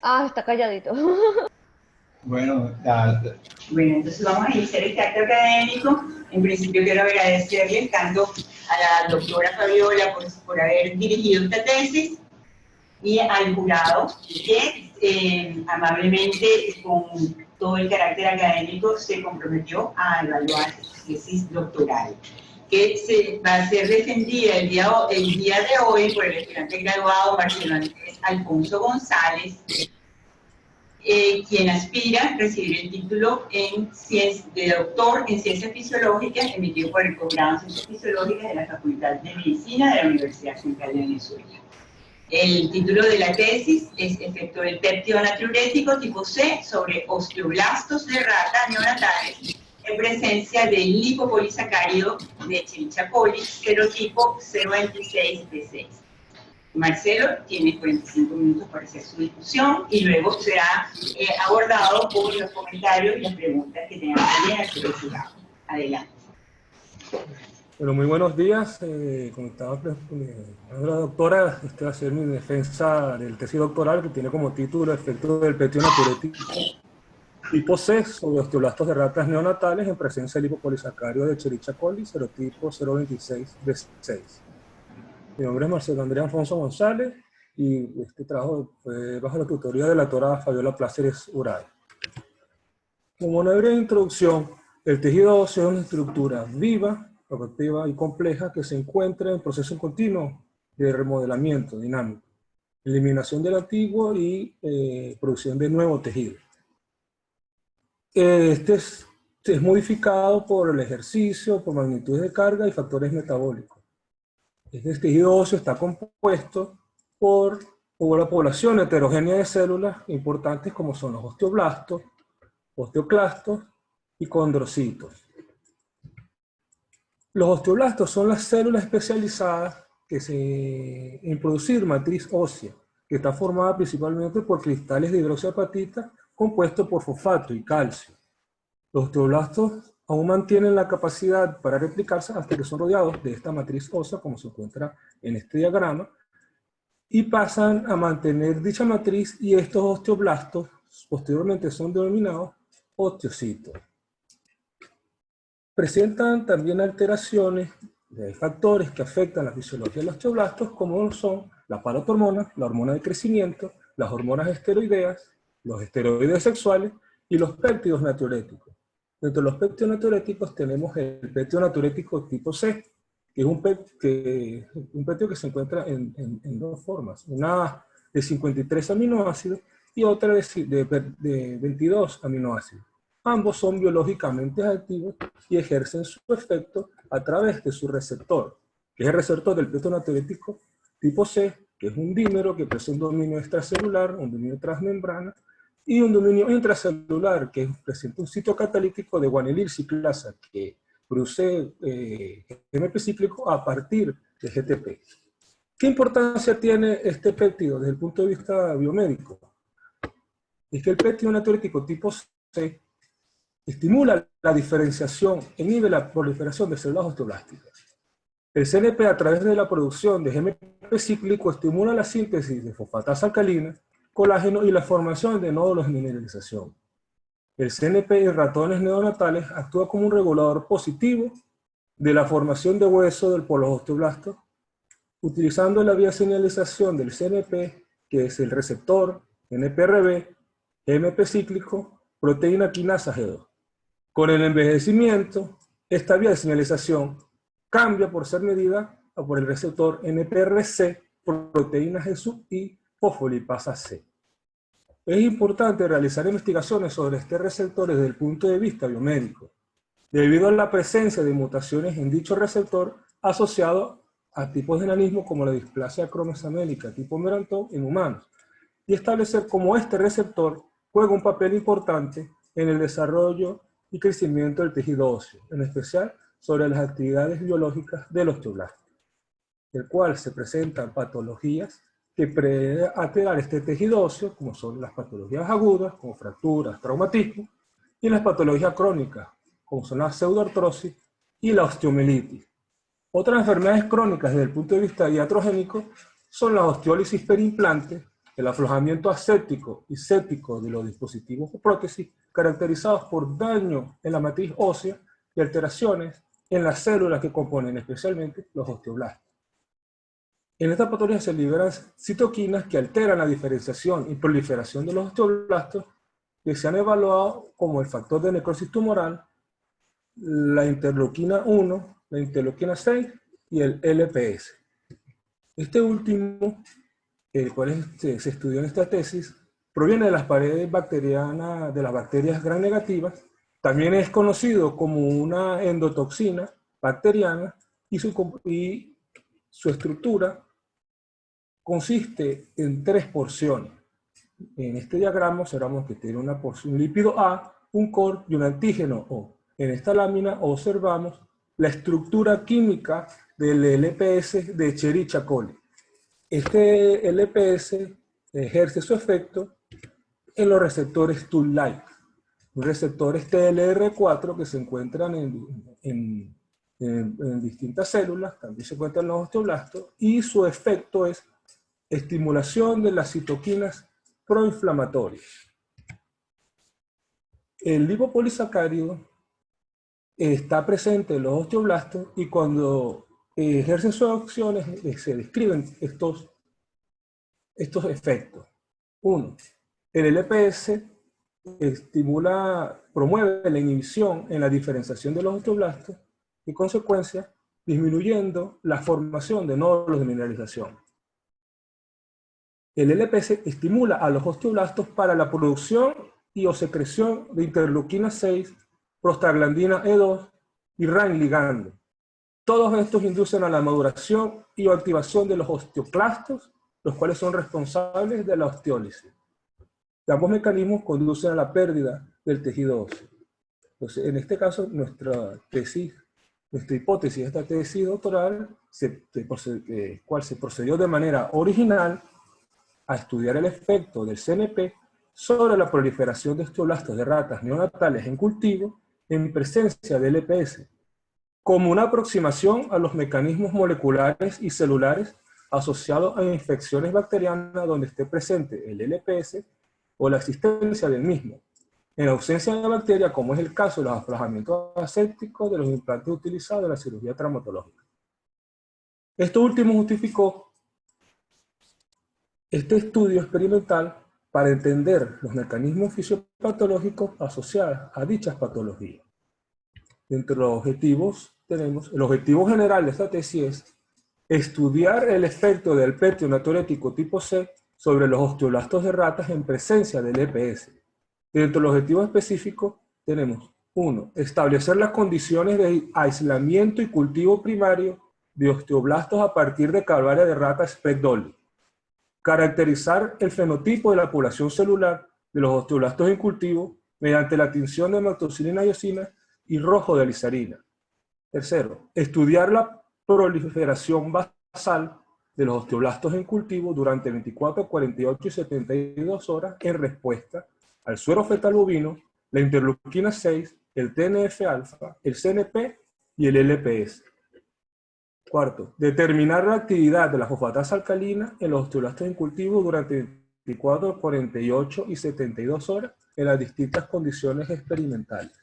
Ah, está calladito. Bueno, Bueno, entonces vamos a iniciar este acto académico. En principio quiero agradecerle tanto a la doctora Fabiola por haber dirigido esta tesis y al jurado que amablemente con todo el carácter académico se comprometió a evaluar su tesis doctoral, que se va a ser defendida el día de hoy por el estudiante graduado Marcelo Andrés Alfonso González, quien aspira a recibir el título de doctor en Ciencias Fisiológicas emitido por el posgrado en Ciencias Fisiológicas de la Facultad de Medicina de la Universidad Central de Venezuela. El título de la tesis es Efecto del péptido natriurético tipo C sobre osteoblastos de rata neonatales en presencia del lipopolisacárido de Escherichia coli serotipo 026B6. Marcelo tiene 45 minutos para hacer su discusión y luego será abordado por los comentarios y las preguntas que tengan también hacer el jurado. Adelante. Bueno, muy buenos días. Como estaba la doctora, esta va a ser mi defensa del tesis doctoral que tiene como título Efecto del péptido natriurético tipo C sobre osteoblastos de ratas neonatales en presencia del lipopolisacárido de Escherichia coli serotipo 026B6. Mi nombre es Marcelo Andrés Alfonso González y este trabajo fue bajo la tutoría de la doctora Fabiola Pláceres Uray. Como una breve introducción, el tejido óseo es una estructura viva, rotativa y compleja que se encuentra en proceso continuo de remodelamiento dinámico, eliminación del antiguo y producción de nuevo tejido. Este es modificado por el ejercicio, por magnitudes de carga y factores metabólicos. Este tejido óseo está compuesto por una población heterogénea de células importantes como son los osteoblastos, osteoclastos y condrocitos. Los osteoblastos son las células especializadas en producir matriz ósea, que está formada principalmente por cristales de hidroxiapatita compuestos por fosfato y calcio. Los osteoblastos aún mantienen la capacidad para replicarse hasta que son rodeados de esta matriz ósea, como se encuentra en este diagrama, y pasan a mantener dicha matriz, y estos osteoblastos posteriormente son denominados osteocitos. Presentan también alteraciones de factores que afectan la fisiología de los osteoblastos, como son la parotormona, la hormona de crecimiento, las hormonas esteroideas, los esteroides sexuales y los péptidos natriuréticos. Dentro de los péptidos natriuréticos tenemos el péptido natriurético tipo C, que es un péptido que se encuentra en dos formas, una de 53 aminoácidos y otra de 22 aminoácidos. Ambos son biológicamente activos y ejercen su efecto a través de su receptor, que es el receptor del péptido natriurético tipo C, que es un dímero que presenta un dominio extracelular, un dominio transmembrana, y un dominio intracelular que presenta un sitio catalítico de guanilil ciclasa que produce GMP cíclico a partir de GTP. ¿Qué importancia tiene este péptido desde el punto de vista biomédico? Es que el péptido natriurético tipo C estimula la diferenciación e inhibe la proliferación de células osteoblásticas. El CNP, a través de la producción de GMP cíclico, estimula la síntesis de fosfatasa alcalina, colágeno y la formación de nódulos de mineralización. El CNP en ratones neonatales actúa como un regulador positivo de la formación de hueso del polo osteoblasto, utilizando la vía de señalización del CNP, que es el receptor NPRB, GMP cíclico, proteína quinasa G2. Con el envejecimiento, esta vía de señalización cambia por ser medida por el receptor NPRC, proteína G sub y fosfolipasa C. Es importante realizar investigaciones sobre este receptor desde el punto de vista biomédico, debido a la presencia de mutaciones en dicho receptor asociado a tipos de enanismo como la displasia cromosomélica tipo Merantón en humanos, y establecer cómo este receptor juega un papel importante en el desarrollo y crecimiento del tejido óseo, en especial sobre las actividades biológicas del osteoblasto, el cual se presentan patologías que pueden alterar este tejido óseo, como son las patologías agudas, como fracturas, traumatismo, y las patologías crónicas, como son la pseudoartrosis y la osteomielitis. Otras enfermedades crónicas desde el punto de vista iatrogénico son la osteólisis perimplante, el aflojamiento aséptico y séptico de los dispositivos o prótesis caracterizados por daño en la matriz ósea y alteraciones en las células que componen especialmente los osteoblastos. En esta patología se liberan citoquinas que alteran la diferenciación y proliferación de los osteoblastos, que se han evaluado como el factor de necrosis tumoral, la interleuquina 1, la interleuquina 6 y el LPS. Este último, el cual se estudió en esta tesis, proviene de las paredes bacterianas de las bacterias gram negativas. También es conocido como una endotoxina bacteriana y su estructura consiste en 3 porciones. En este diagrama observamos que tiene una porción, un lípido A, un core y un antígeno O. En esta lámina observamos la estructura química del LPS de Escherichia coli. Este LPS ejerce su efecto en los receptores Toll-like, receptores TLR4 que se encuentran en distintas células, también se encuentran en los osteoblastos, y su efecto es estimulación de las citoquinas proinflamatorias. El lipopolisacárido está presente en los osteoblastos y cuando ejercen sus acciones se describen estos efectos. 1. El LPS promueve la inhibición en la diferenciación de los osteoblastos y, consecuencia, disminuyendo la formación de nódulos de mineralización. El LPS estimula a los osteoblastos para la producción y o secreción de interleuquina 6, prostaglandina E2 y RAN ligando. Todos estos inducen a la maduración y o activación de los osteoclastos, los cuales son responsables de la osteólisis. Ambos mecanismos conducen a la pérdida del tejido óseo. Entonces, en este caso, nuestra hipótesis de esta tesis doctoral, cual se procedió de manera original a estudiar el efecto del CNP sobre la proliferación de osteoblastos de ratas neonatales en cultivo en presencia del LPS, como una aproximación a los mecanismos moleculares y celulares asociados a infecciones bacterianas donde esté presente el LPS o la existencia del mismo. En ausencia de la bacteria, como es el caso de los aflojamientos asépticos de los implantes utilizados en la cirugía traumatológica. Esto último justificó este estudio experimental para entender los mecanismos fisiopatológicos asociados a dichas patologías. Entre los objetivos tenemos, el objetivo general de esta tesis es estudiar el efecto del péptido natriurético tipo C sobre los osteoblastos de ratas en presencia del EPS. Dentro de los objetivos específicos tenemos 1. Establecer las condiciones de aislamiento y cultivo primario de osteoblastos a partir de calvaria de rata Speck-Dolly. Caracterizar el fenotipo de la población celular de los osteoblastos en cultivo mediante la tinción de hematoxilina iosina y rojo de alizarina. 3. Estudiar la proliferación basal de los osteoblastos en cultivo durante 24, 48 y 72 horas en respuesta al suero fetal bovino, la interleuquina 6, el TNF-alfa, el CNP y el LPS. 4. Determinar la actividad de la fosfatasa alcalina en los osteoblastos en cultivo durante 24, 48 y 72 horas en las distintas condiciones experimentales.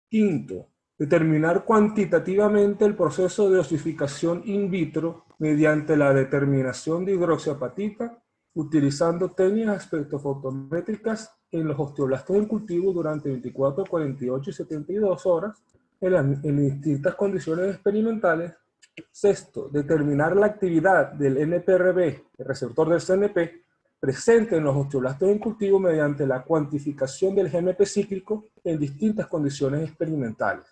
5. Determinar cuantitativamente el proceso de osificación in vitro mediante la determinación de hidroxiapatita utilizando técnicas espectrofotométricas en los osteoblastos en cultivo durante 24, 48 y 72 horas en distintas condiciones experimentales. 6. Determinar la actividad del NPRB, el receptor del CNP, presente en los osteoblastos en cultivo mediante la cuantificación del GMP cíclico en distintas condiciones experimentales.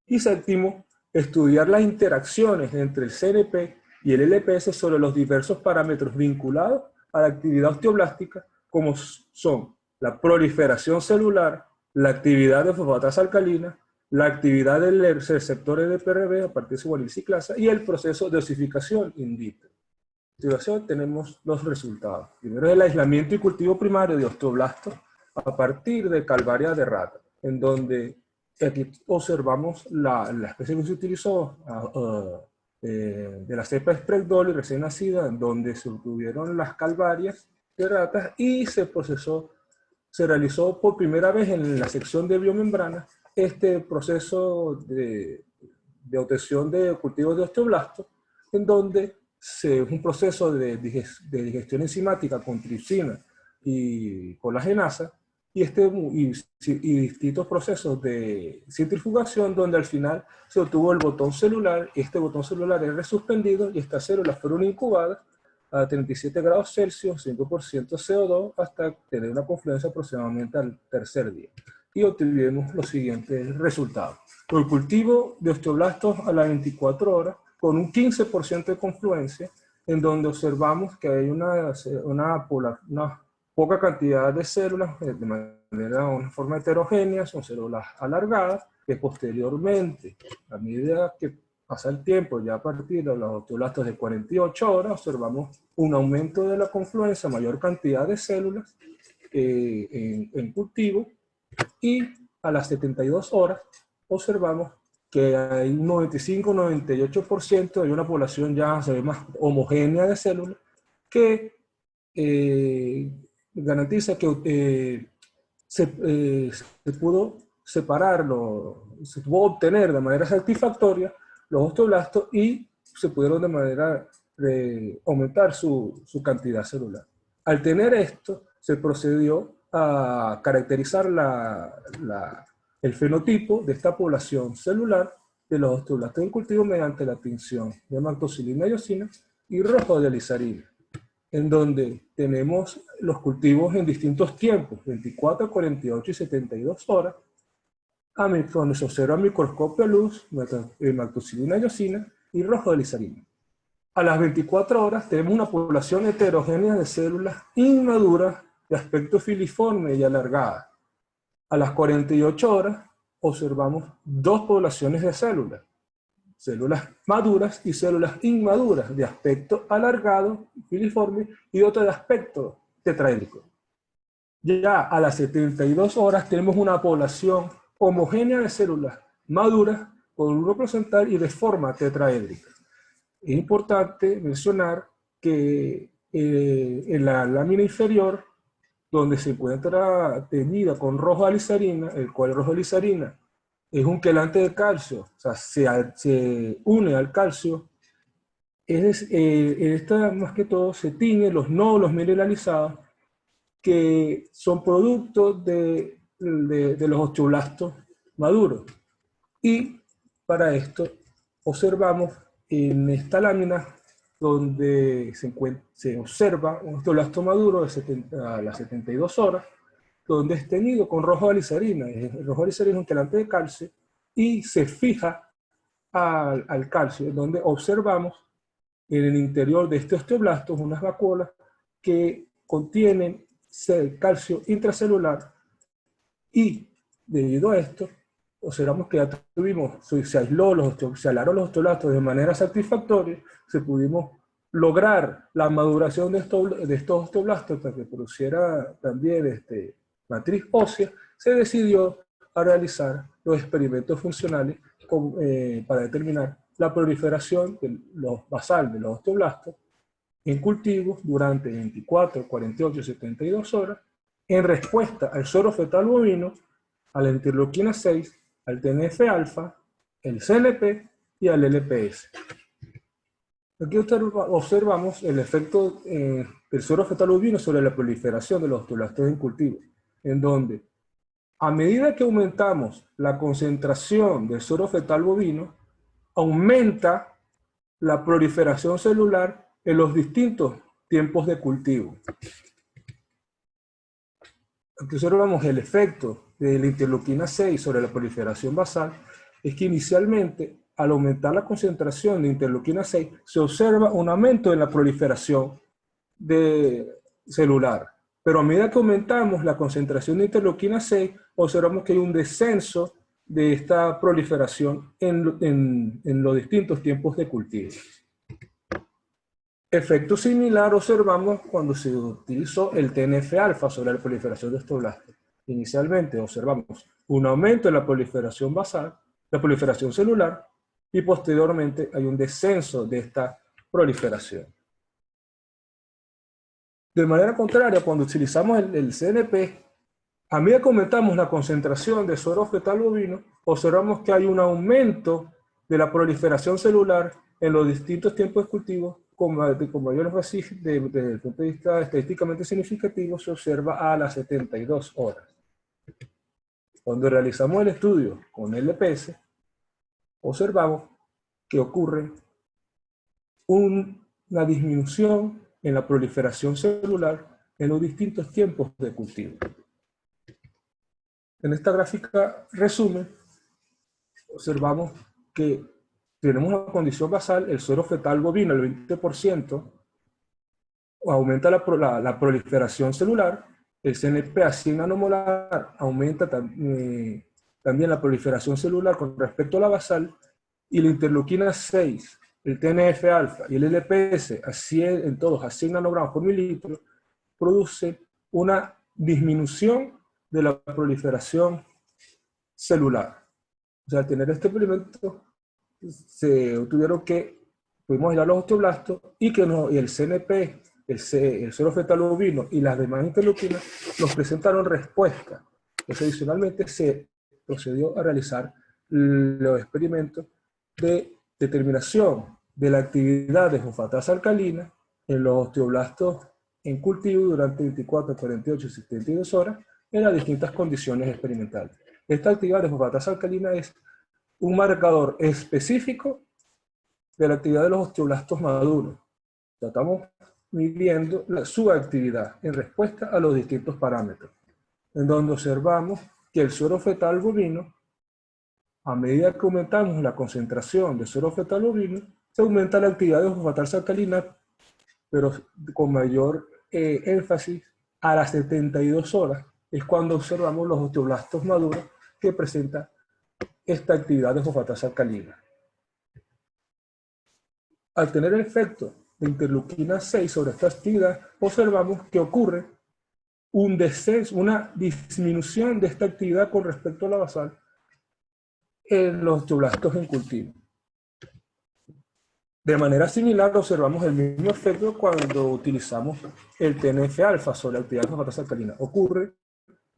Y 7. Estudiar las interacciones entre el CNP y el LPS sobre los diversos parámetros vinculados a la actividad osteoblástica, como son la proliferación celular, la actividad de fosfatasa alcalina, la actividad del receptor NPRB a partir de su guanilciclasa y el proceso de osificación in vitro. A continuación tenemos los resultados. Primero, el aislamiento y cultivo primario de osteoblastos a partir de calvaria de rata, en donde aquí observamos la especie que se utilizó de la cepa Sprague-Dawley recién nacida, en donde se obtuvieron las calvarias de ratas y se realizó por primera vez en la sección de biomembrana este proceso de obtención de cultivos de osteoblastos, en donde es un proceso de digestión enzimática con tripsina y colagenasa, y distintos procesos de centrifugación, donde al final se obtuvo el botón celular. Este botón celular es resuspendido y estas células fueron incubadas a 37 grados Celsius, 5% CO2, hasta tener una confluencia aproximadamente al tercer día. Y obtuvimos los siguientes resultados. El cultivo de osteoblastos a las 24 horas, con un 15% de confluencia, en donde observamos que hay una poca cantidad de células, de una forma heterogénea, son células alargadas, que posteriormente, a medida que pasa el tiempo, ya a partir de los osteoblastos de 48 horas, observamos un aumento de la confluencia, mayor cantidad de células en cultivo, y a las 72 horas observamos que hay un 95-98%, hay una población ya se ve más homogénea de células, que garantiza que se pudo separarlo, se pudo obtener de manera satisfactoria los osteoblastos y se pudieron de manera aumentar su cantidad celular. Al tener esto, se procedió a caracterizar el fenotipo de esta población celular de los osteoblastos en cultivo mediante la tinción de maltodextrina iosina y rojodializarina, en donde tenemos los cultivos en distintos tiempos, 24, 48 y 72 horas, donde se observa a microscopio a luz, maltodextrina iosina y rojodializarina. A las 24 horas tenemos una población heterogénea de células inmaduras de aspecto filiforme y alargada. A las 48 horas observamos dos poblaciones de células maduras y células inmaduras de aspecto alargado, filiforme, y otro de aspecto tetraédrico. Ya a las 72 horas tenemos una población homogénea de células maduras con un porcentaje y de forma tetraédrica. Es importante mencionar que en la lámina inferior, donde se encuentra teñida con rojodializarina, el cual rojodializarina es un quelante de calcio, o sea, se une al calcio. Esta más que todo se tiñe los nódulos mineralizados que son productos de los osteoblastos maduros. Y para esto observamos en esta lámina donde se observa un osteoblasto maduro a las 72 horas, donde es teñido con rojodializarina. El rojodializarina es un quelante de calcio y se fija al calcio, donde observamos en el interior de este osteoblasto unas vacuolas que contienen calcio intracelular, y debido a esto observamos que ya se aislaron los osteoblastos de manera satisfactoria, se pudimos lograr la maduración de estos osteoblastos para que produciera también matriz ósea. Se decidió a realizar los experimentos funcionales para determinar la proliferación basal de los osteoblastos en cultivos durante 24, 48 y 72 horas en respuesta al suero fetal bovino, a la interleuquina 6, al TNF-alfa, el CNP y al LPS. Aquí observamos el efecto del suero fetal bovino sobre la proliferación de los osteoblastos en cultivo, en donde a medida que aumentamos la concentración del suero fetal bovino, aumenta la proliferación celular en los distintos tiempos de cultivo. Aquí observamos el efecto de la interleuquina 6 sobre la proliferación basal, es que inicialmente, al aumentar la concentración de interleuquina 6, se observa un aumento en la proliferación celular. Pero a medida que aumentamos la concentración de interleuquina 6, observamos que hay un descenso de esta proliferación en los distintos tiempos de cultivo. Efecto similar observamos cuando se utilizó el TNF-alfa sobre la proliferación de osteoblastos. Inicialmente observamos un aumento en la proliferación basal, la proliferación celular, y posteriormente hay un descenso de esta proliferación. De manera contraria, cuando utilizamos el CNP, a medida que aumentamos la concentración de suero fetal bovino, observamos que hay un aumento de la proliferación celular en los distintos tiempos de cultivo, con mayor énfasis desde el punto de vista estadísticamente significativo, se observa a las 72 horas. Cuando realizamos el estudio con LPS, observamos que ocurre una disminución en la proliferación celular en los distintos tiempos de cultivo. En esta gráfica resumen, observamos que tenemos una condición basal, el suero fetal bovino, el 20%, aumenta la proliferación celular, el CNP a 100 nanomolar aumenta también la proliferación celular con respecto a la basal, y la interleuquina 6, el TNF-alfa y el LPS en todos a 100 nanogramos por mililitro, produce una disminución de la proliferación celular. O sea, al tener este experimento, se obtuvieron que pudimos aislar los osteoblastos y que el CNP, el suero fetal bovino y las demás interleuquinas nos presentaron respuesta. Entonces, adicionalmente, se procedió a realizar los experimentos de determinación de la actividad de fosfatasa alcalina en los osteoblastos en cultivo durante 24, 48 y 72 horas en las distintas condiciones experimentales. Esta actividad de fosfatasa alcalina es un marcador específico de la actividad de los osteoblastos maduros. Estamos midiendo su actividad en respuesta a los distintos parámetros, en donde observamos que el suero fetal bovino, a medida que aumentamos la concentración de suero fetal bovino, se aumenta la actividad de fosfatasa alcalina, pero con mayor énfasis a las 72 horas, es cuando observamos los osteoblastos maduros que presentan esta actividad de fosfatasa alcalina. Al tener el efecto de interleuquina 6 sobre esta actividad, observamos que ocurre un descenso, una disminución de esta actividad con respecto a la basal en los osteoblastos en cultivo. De manera similar, observamos el mismo efecto cuando utilizamos el TNF-alfa sobre la actividad de fosfatasa alcalina. Ocurre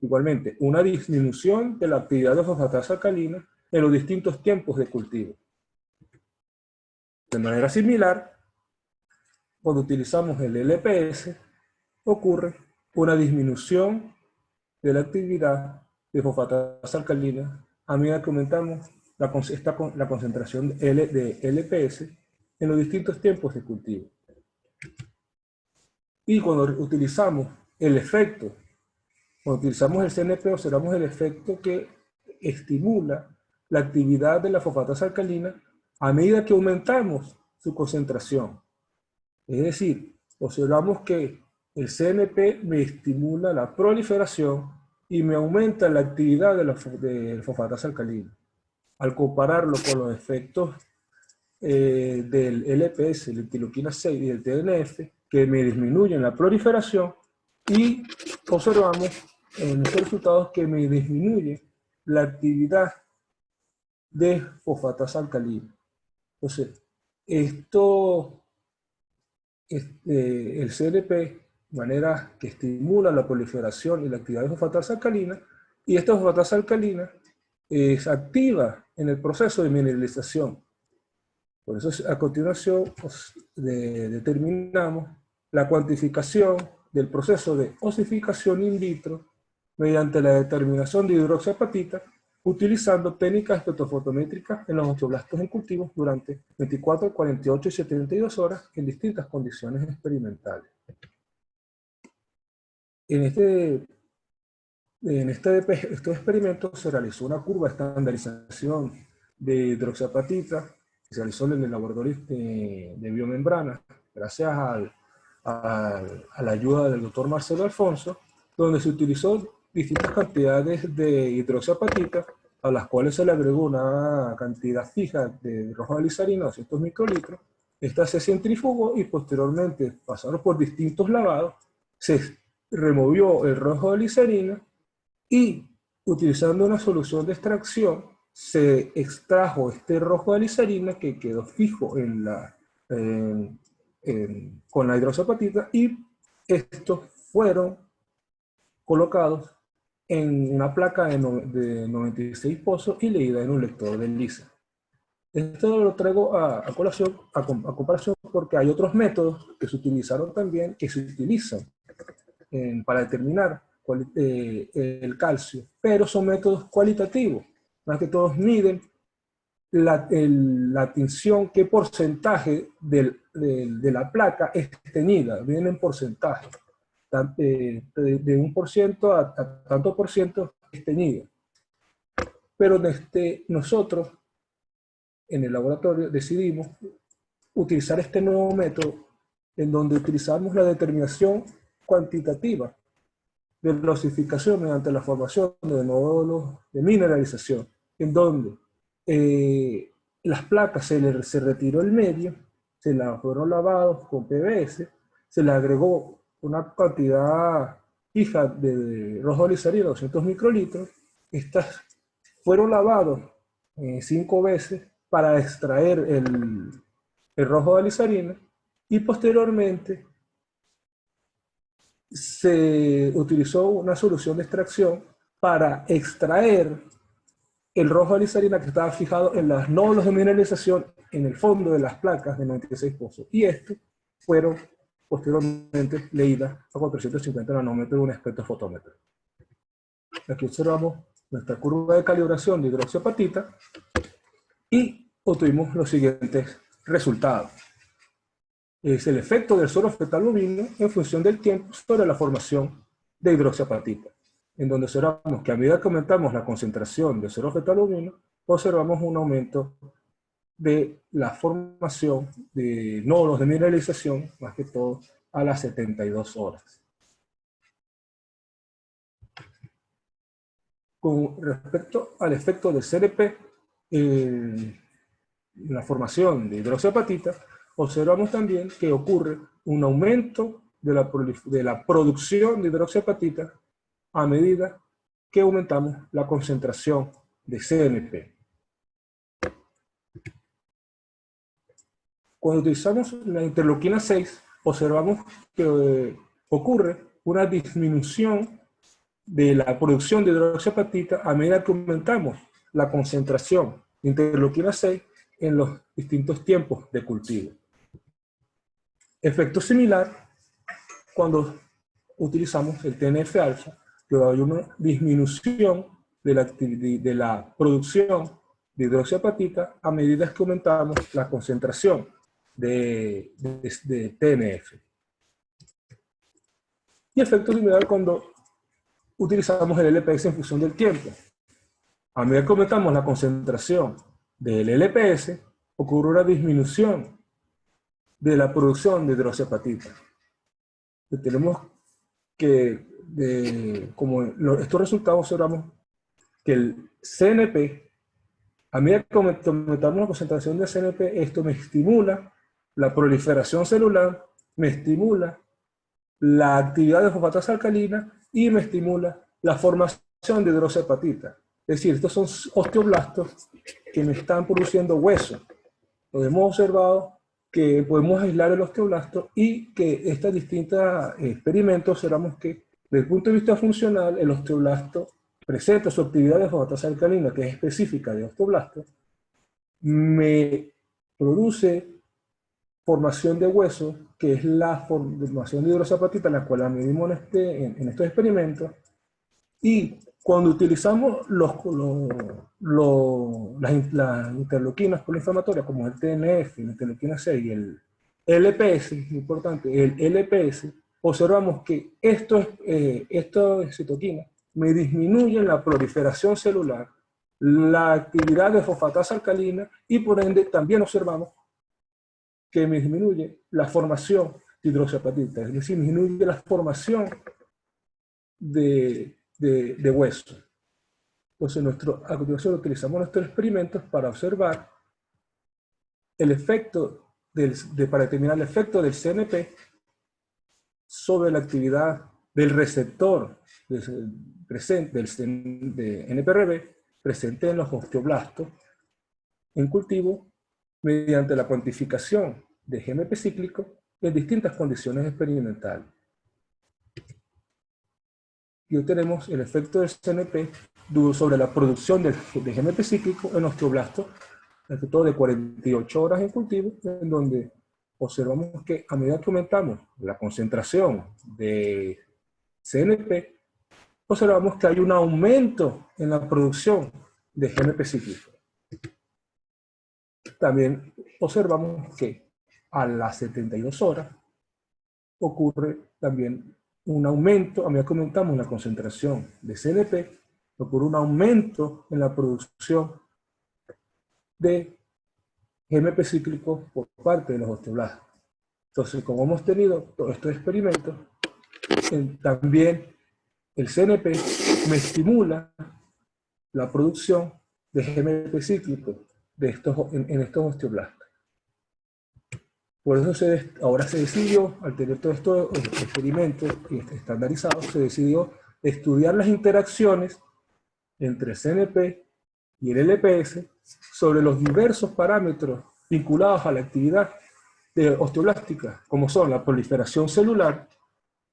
igualmente una disminución de la actividad de fosfatasa alcalina en los distintos tiempos de cultivo. De manera similar, cuando utilizamos el LPS, ocurre una disminución de la actividad de fosfatasa alcalina a medida que aumentamos la concentración de LPS en los distintos tiempos de cultivo. Y cuando utilizamos cuando utilizamos el CNP, observamos el efecto que estimula la actividad de la fosfatasa alcalina a medida que aumentamos su concentración. Es decir, observamos que el CNP me estimula la proliferación y me aumenta la actividad de la fosfatasa alcalina. Al compararlo con los efectos del LPS, la interleuquina 6 y el TNF, que me disminuyen la proliferación, y observamos en estos resultados que me disminuye la actividad de fosfatasa alcalina. Entonces, el CNP, de manera que estimula la proliferación y la actividad de fosfatasa alcalina, y esta fosfatasa alcalina es activa en el proceso de mineralización. Por eso, a continuación, determinamos la cuantificación del proceso de osificación in vitro mediante la determinación de hidroxiapatita, utilizando técnicas espectrofotométricas en los osteoblastos en cultivo durante 24, 48 y 72 horas en distintas condiciones experimentales. En este experimento se realizó una curva de estandarización de hidroxiapatita, que se realizó en el laboratorio de biomembrana, gracias a la ayuda del doctor Marcelo Alfonso, donde se utilizó distintas cantidades de hidroxiapatita, a las cuales se le agregó una cantidad fija de rojo de glicerina, 200 microlitros. Esta se centrifugó y posteriormente pasaron por distintos lavados, se removió el rojo de glicerina y, utilizando una solución de extracción, se extrajo este rojo de glicerina que quedó fijo con la hidroxiapatita, y estos fueron colocados en una placa de 96 pozos y leída en un lector de LISA. Esto lo traigo a colación, a comparación, porque hay otros métodos que se utilizaron también, que se utilizan para determinar el calcio, pero son métodos cualitativos, más que todos miden la tinción, qué porcentaje de la placa es teñida, viene en porcentaje, de 1% a tanto por ciento es teñida. Pero nosotros, en el laboratorio, decidimos utilizar este nuevo método en donde utilizamos la determinación cuantitativa de la osificación mediante la formación de nódulos de mineralización, en donde las placas se retiró el medio, se las fueron lavados con PBS, se le agregó una cantidad fija de rojo de glicerina, 200 microlitros. Estas fueron lavados 5 veces para extraer el rojo de glicerina, y posteriormente se utilizó una solución de extracción para extraer el rojo de glicerina que estaba fijado en los nódulos de mineralización en el fondo de las placas de 96 pozos. Y estos fueron posteriormente leídas a 450 nanómetros de un espectrofotómetro. Aquí observamos nuestra curva de calibración de hidroxiapatita y obtuvimos los siguientes resultados. Es el efecto del suero fetal bovino en función del tiempo sobre la formación de hidroxiapatita, en donde observamos que a medida que aumentamos la concentración de suero fetal bovino, observamos un aumento de la formación de nódulos de mineralización, más que todo a las 72 horas. Con respecto al efecto del CRP, en la formación de hidroxiapatita, observamos también que ocurre un aumento de la producción de hidroxiapatita a medida que aumentamos la concentración de CNP. Cuando utilizamos la interleuquina 6, observamos que ocurre una disminución de la producción de hidroxiapatita a medida que aumentamos la concentración de interleuquina 6 en los distintos tiempos de cultivo. Efecto similar cuando utilizamos el TNF-alfa, que hay una disminución de la producción de hidroxiapatita a medida que aumentamos la concentración de TNF. Y efecto similar cuando utilizamos el LPS en función del tiempo. A medida que aumentamos la concentración del LPS, ocurre una disminución de la producción de hidroxiapatita. Tenemos que, como estos resultados, observamos que el CNP, a medida que aumentamos la concentración de CNP, esto me estimula la proliferación celular, me estimula la actividad de fosfatasa alcalina y me estimula la formación de hidroxiapatita. Es decir, estos son osteoblastos que me están produciendo hueso. Lo hemos observado que podemos aislar el osteoblasto y que estos distintos experimentos observamos que desde el punto de vista funcional el osteoblasto presenta su actividad de fosfatasa alcalina que es específica de osteoblasto, me produce formación de hueso, que es la formación de hidroxiapatita, la cual la medimos en estos experimentos, y cuando utilizamos las interleuquinas proinflamatorias, como el TNF, la interleuquina 6 y el LPS, es importante, el LPS, observamos que estos citoquinas me disminuyen la proliferación celular, la actividad de fosfatasa alcalina, y por ende también observamos que me disminuye la formación de hidroxiapatita, es decir, disminuye la formación de hueso. Entonces, a continuación utilizamos nuestros experimentos para observar el efecto para determinar el efecto del CNP sobre la actividad del receptor de NPRB presentes en los osteoblastos en cultivo mediante la cuantificación de GMP cíclico en distintas condiciones experimentales. Y hoy tenemos el efecto del CNP sobre la producción de GMP cíclico en osteoblastos, efecto de 48 horas en cultivo, en donde observamos que a medida que aumentamos la concentración de CNP, observamos que hay un aumento en la producción de GMP cíclico. También observamos que a las 72 horas ocurre también un aumento, a medida que aumentamos la concentración de CNP, ocurre un aumento en la producción de GMP cíclico por parte de los osteoblastos. Entonces, como hemos tenido todos estos experimentos, también el CNP me estimula la producción de GMP cíclico en estos osteoblastos. Por eso ahora se decidió, al tener todos estos experimentos estandarizados, se decidió estudiar las interacciones entre CNP y el LPS sobre los diversos parámetros vinculados a la actividad osteoblástica, como son la proliferación celular,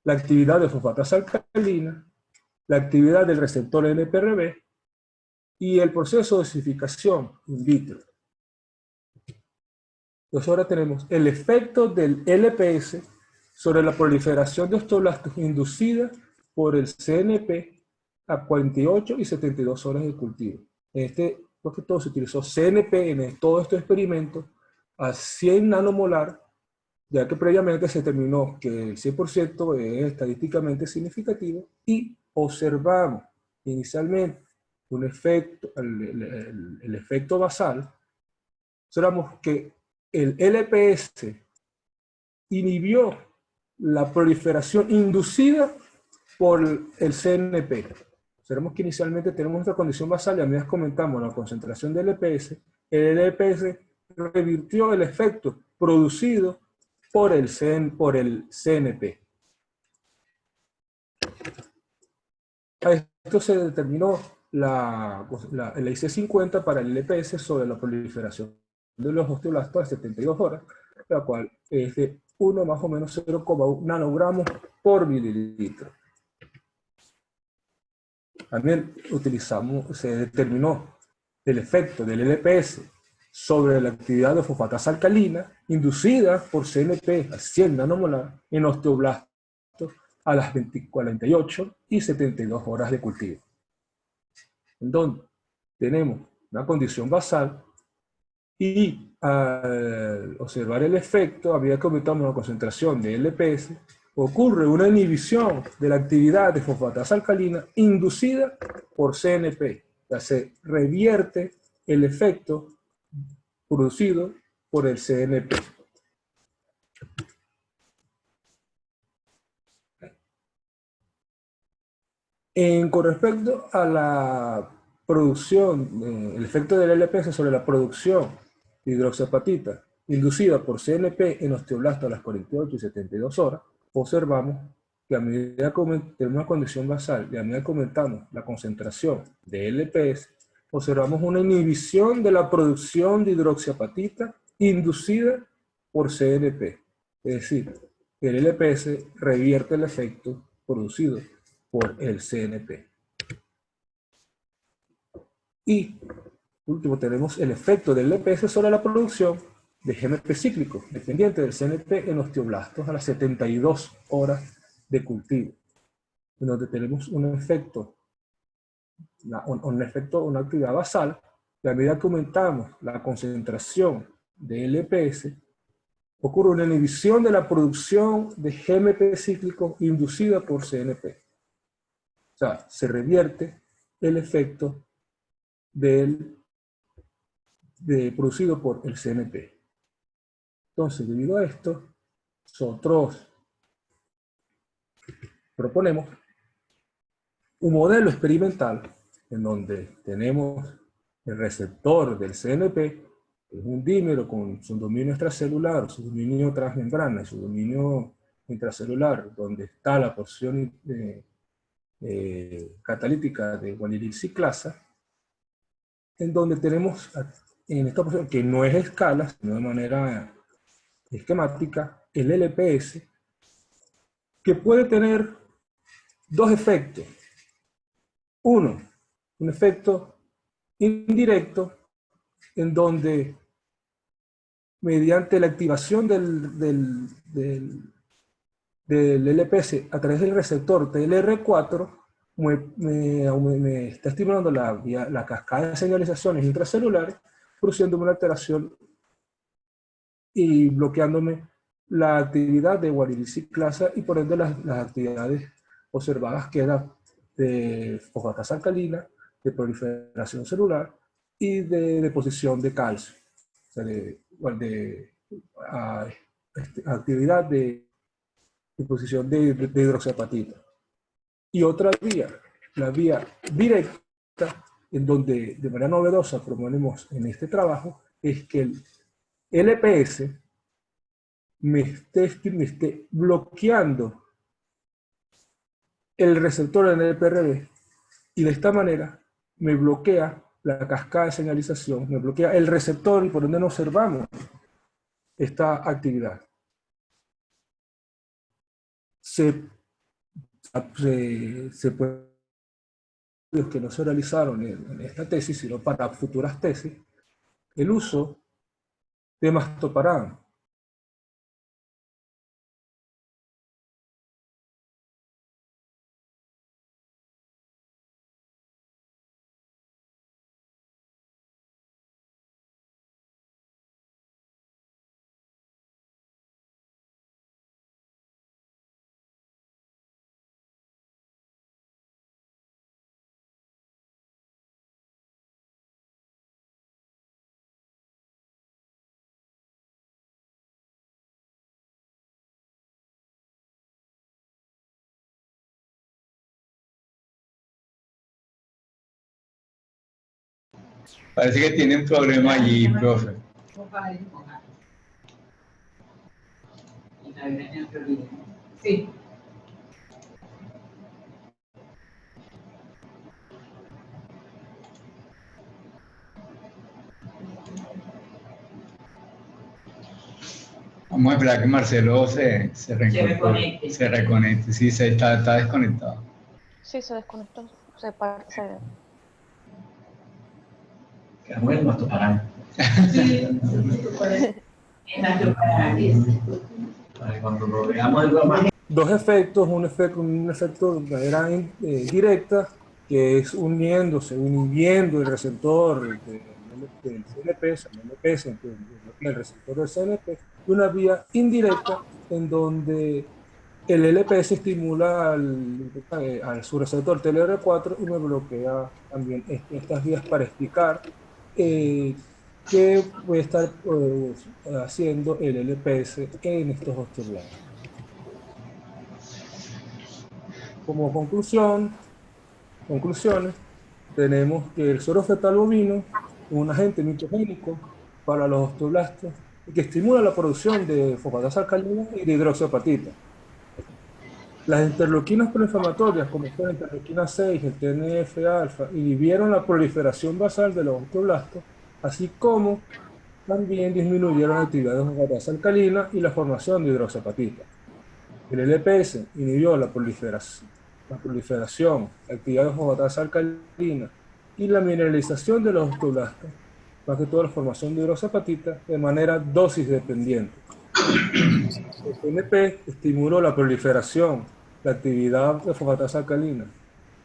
la actividad de fosfatasa alcalina, la actividad del receptor NPRB y el proceso de osificación in vitro. Entonces ahora tenemos el efecto del LPS sobre la proliferación de osteoblastos inducida por el CNP a 48 y 72 horas de cultivo. Porque todo se utilizó CNP en todos estos experimentos a 100 nanomolar, ya que previamente se determinó que el 100% es estadísticamente significativo, y observamos inicialmente un efecto, el efecto basal. Observamos que el LPS inhibió la proliferación inducida por el CNP. Observamos que inicialmente tenemos nuestra condición basal y a medida que comentamos la concentración del LPS, el LPS revirtió el efecto producido por el CNP. A esto se determinó el IC50 para el LPS sobre la proliferación de los osteoblastos a 72 horas, la cual es de 1 más o menos 0,1 nanogramos por mililitro. También se determinó el efecto del LPS sobre la actividad de fosfatasa alcalina inducida por CNP a 100 nanomolar en osteoblastos a las 48 y 72 horas de cultivo, en donde tenemos una condición basal y al observar el efecto, a medida que aumentamos la concentración de LPS, ocurre una inhibición de la actividad de fosfatasa alcalina inducida por CNP. Ya se revierte el efecto producido por el CNP. Con respecto a la producción, el efecto del LPS sobre la producción de hidroxiapatita inducida por CNP en osteoblastos a las 48 y 72 horas, observamos que a medida que tenemos una condición basal y a medida que aumentamos la concentración de LPS, observamos una inhibición de la producción de hidroxiapatita inducida por CNP. Es decir, el LPS revierte el efecto producido por el CNP. Y, por último, tenemos el efecto del LPS sobre la producción de GMP cíclico, dependiente del CNP en osteoblastos a las 72 horas de cultivo, en donde tenemos una actividad basal, y a medida que aumentamos la concentración de LPS, ocurre una inhibición de la producción de GMP cíclico inducida por CNP. O sea, se revierte el efecto producido por el CNP. Entonces, debido a esto, nosotros proponemos un modelo experimental en donde tenemos el receptor del CNP, que es un dímero con su dominio extracelular, su dominio transmembrana y su dominio intracelular, donde está la porción catalítica de guanilil ciclasa, en donde tenemos en esta posición, que no es escala, sino de manera esquemática, el LPS, que puede tener dos efectos. Uno, un efecto indirecto, en donde mediante la activación del LPS a través del receptor TLR4, me está estimulando la cascada de señalizaciones intracelulares, produciendo una alteración y bloqueándome la actividad de guanil ciclasa y por ende las actividades observadas que eran de fosfatasa alcalina, de proliferación celular y de deposición de calcio. O sea, actividad de deposición de hidroxiapatita. Y otra vía, la vía directa, en donde de manera novedosa proponemos en este trabajo, es que el LPS me esté bloqueando el receptor en el PRB y de esta manera me bloquea la cascada de señalización, me bloquea el receptor y por ende no observamos esta actividad. Se puede, que no se realizaron en esta tesis, sino para futuras tesis, el uso de mastoparán. Parece que tiene un problema allí, profe. Sí. Vamos a esperar que Marcelo se reconecte. Se reconecte. Sí, está desconectado. Sí, se desconectó. Quedamos en el mastoparán. Sí. En mastoparán. Para cuando lo veamos de todas maneras. Dos efectos, un efecto de manera directa, que es inhibiendo el receptor del CNP, el receptor del CNP, y una vía indirecta en donde el LPS estimula a su receptor TLR4 y me bloquea también estas vías para explicar qué puede estar haciendo el LPS en estos osteoblastos. Como conclusiones, tenemos que el suero fetal bovino es un agente mitogénico para los osteoblastos y que estimula la producción de fosfatasa alcalina y de hidroxiapatita. Las interleuquinas proinflamatorias, como son la interleuquina 6 y el TNF-alfa, inhibieron la proliferación basal de los osteoblastos, así como también disminuyeron la actividad de fosfatasa alcalina y la formación de hidroxiapatita. El LPS inhibió la proliferación, la actividad de fosfatasa alcalina y la mineralización de los osteoblastos, más que todo la formación de hidroxiapatita, de manera dosis dependiente. El CNP estimuló la proliferación, la actividad de fosfatasa alcalina,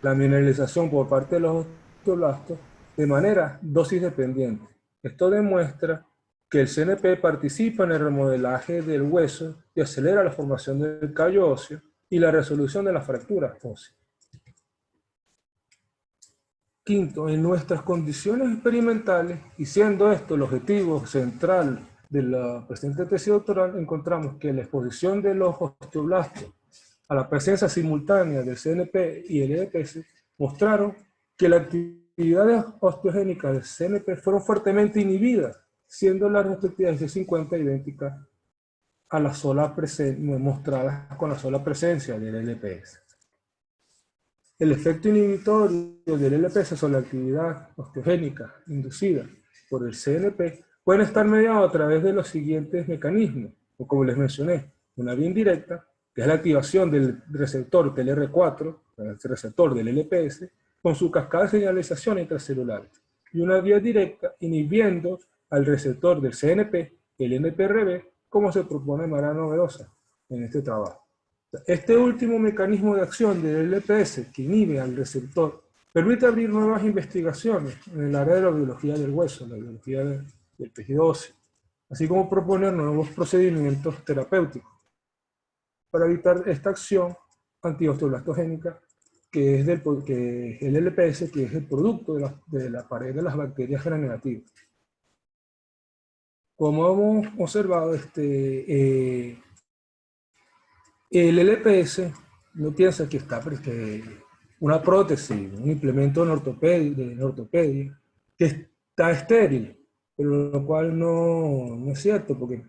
la mineralización por parte de los osteoblastos de manera dosis dependiente. Esto demuestra que el CNP participa en el remodelaje del hueso y acelera la formación del callo óseo y la resolución de las fracturas óseas. Quinto, en nuestras condiciones experimentales, y siendo esto el objetivo central de la presente tesis doctoral, encontramos que la exposición de los osteoblastos a la presencia simultánea del CNP y el LPS mostraron que las actividades osteogénicas del CNP fueron fuertemente inhibidas, siendo las respectivas IC50 idénticas a la sola mostradas con la sola presencia del LPS. El efecto inhibitorio del LPS sobre la actividad osteogénica inducida por el CNP puede estar mediado a través de los siguientes mecanismos, o como les mencioné, una vía indirecta, que es la activación del receptor TLR4, el receptor del LPS, con su cascada de señalización intracelular, y una vía directa inhibiendo al receptor del CNP, el NPRB, como se propone de manera novedosa en este trabajo. Este último mecanismo de acción del LPS que inhibe al receptor permite abrir nuevas investigaciones en el área de la biología del hueso, la biología del tejido óseo, así como proponer nuevos procedimientos terapéuticos para evitar esta acción antiosteoblastogénica que es el LPS, que es el producto de la pared de las bacterias gram negativas. Como hemos observado, el LPS no piensa que está una prótesis, un implemento de ortopedia, que está estéril, pero lo cual no es cierto, porque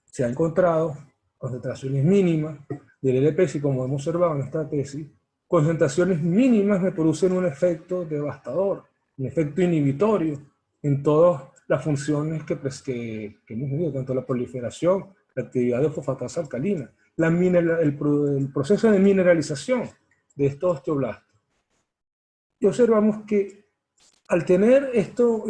se ha encontrado concentraciones mínimas del LPS, como hemos observado en esta tesis, concentraciones mínimas me producen un efecto devastador, un efecto inhibitorio en todas las funciones que hemos tenido, tanto la proliferación, la actividad de fosfatasa alcalina, el proceso de mineralización de estos osteoblastos. Y observamos que al tener estos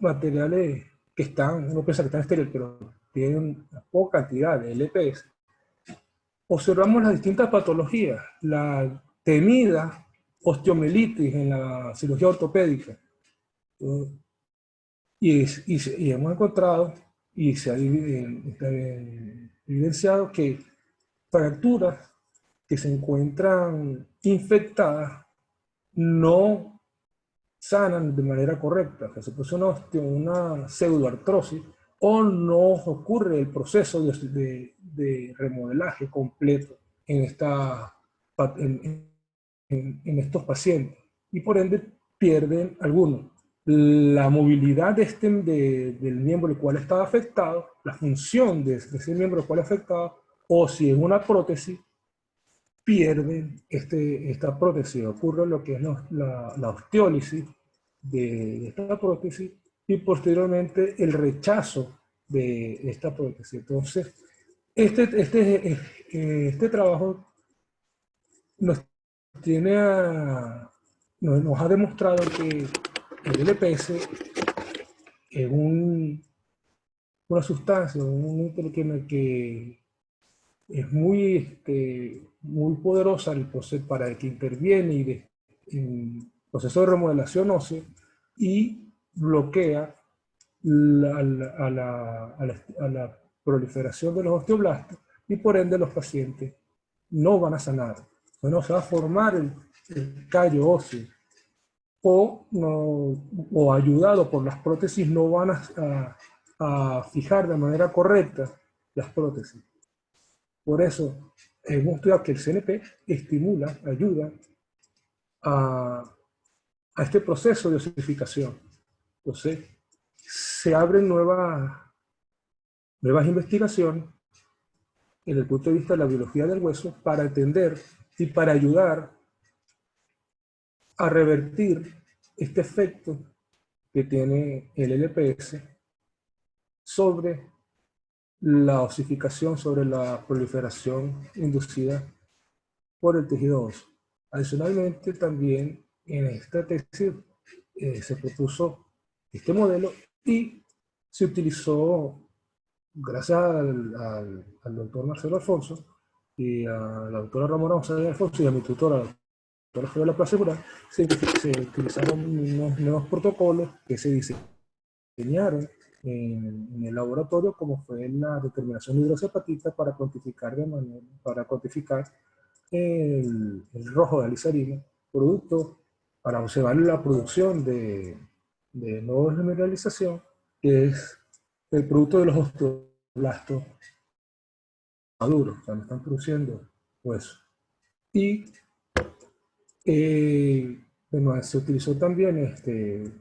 materiales que uno piensa que están estériles, pero tienen una poca cantidad de LPS, observamos las distintas patologías, la temida osteomielitis en la cirugía ortopédica, y hemos encontrado y se ha evidenciado que fracturas que se encuentran infectadas no sanan de manera correcta, que se produce una pseudoartrosis o no ocurre el proceso de remodelaje completo en estos pacientes, y por ende pierden algunos la movilidad del miembro el cual estaba afectado, la función de ese miembro el cual afectado, o si es una prótesis, pierden esta prótesis. Ocurre lo que es la osteólisis de esta prótesis y posteriormente el rechazo de esta prótesis. Entonces, este trabajo nos ha demostrado que el LPS es una sustancia, que es muy poderosa el proceso para que interviene en el proceso de remodelación ósea y bloquea a la proliferación de los osteoblastos, y por ende los pacientes no van a sanar, no se va a formar el callo óseo, o ayudado por las prótesis no van a fijar de manera correcta las prótesis. Por eso hemos estudiado que el CNP estimula, ayuda a este proceso de osificación. Entonces, se abren nuevas investigaciones desde el punto de vista de la biología del hueso para entender y para ayudar a revertir este efecto que tiene el LPS sobre la osificación, sobre la proliferación inducida por el tejido óseo. Adicionalmente, también en esta tesis se propuso este modelo y se utilizó, gracias al doctor Marcelo Alfonso y a la doctora Ramona González Alfonso y a mi tutora, la doctora Fabiola Plaza Segura, se utilizaron unos nuevos protocolos que se diseñaron en el laboratorio, como fue la determinación de hidroxiapatita para cuantificar el rojo de glicerina, producto para observar la producción de nuevos de mineralización, que es el producto de los osteoblastos maduros, o sea, no están produciendo hueso. Y bueno, se utilizó también de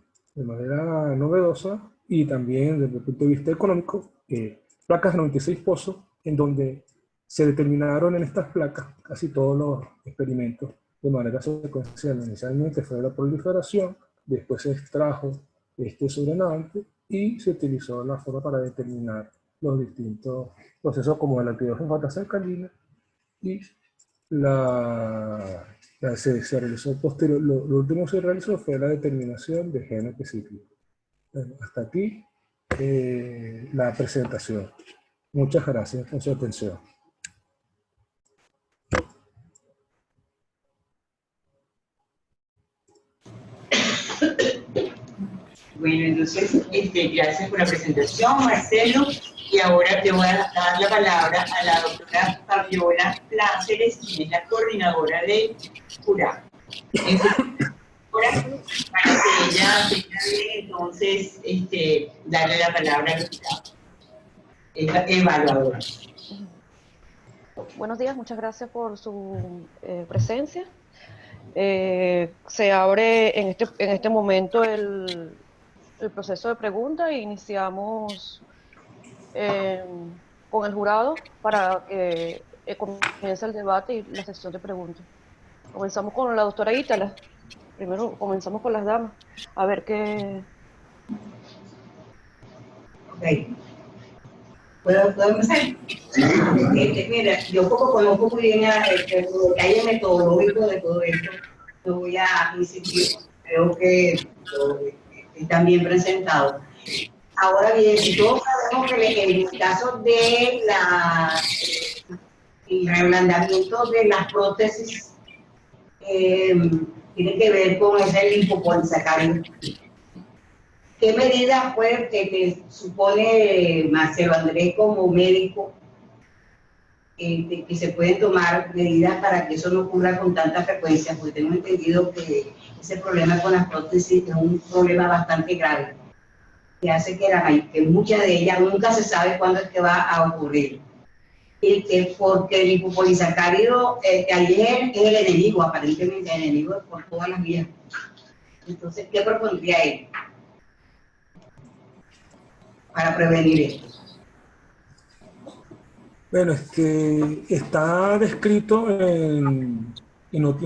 manera novedosa y también desde el punto de vista económico, placas de 96 pozos, en donde se determinaron en estas placas casi todos los experimentos de manera secuencial. Inicialmente fue la proliferación, después se extrajo este sobrenadante y se utilizó la forma para determinar los distintos procesos como la actividad fosfatasa alcalina y se realizó posterior, lo último que se realizó fue la determinación de gen específico. Bueno, hasta aquí la presentación. Muchas gracias por su atención. Bueno, entonces, gracias por la presentación, Marcelo. Y ahora le voy a dar la palabra a la doctora Fabiola Pláceres, quien es la coordinadora de CURA. Ahora, para que ella tenga, entonces, darle la palabra a la evaluadora. Buenos días, muchas gracias por su presencia. Se abre en este momento el proceso de pregunta e iniciamos con el jurado para que comience el debate y la sesión de preguntas. Comenzamos con la doctora Ítala. Primero comenzamos con las damas. A ver qué... Okay. ¿Puedo empezar? Sí. Mira, yo poco conozco muy bien el detalle metodológico de todo esto. No voy a insistir. Creo que están bien presentados. Ahora bien, todos sabemos que en el caso de el reblandamiento de las prótesis tiene que ver con ese lipopolisacárido. ¿Qué medidas pues, que supone Marcelo Andrés como médico que se pueden tomar medidas para que eso no ocurra con tanta frecuencia? Porque tengo entendido que ese problema con las prótesis es un problema bastante grave, que hace que muchas de ellas nunca se sabe cuándo es que va a ocurrir. Y que porque el lipopolisacárido ayer es el enemigo, aparentemente el enemigo por todas las vías. Entonces, ¿qué propondría él para prevenir esto? Bueno, está descrito en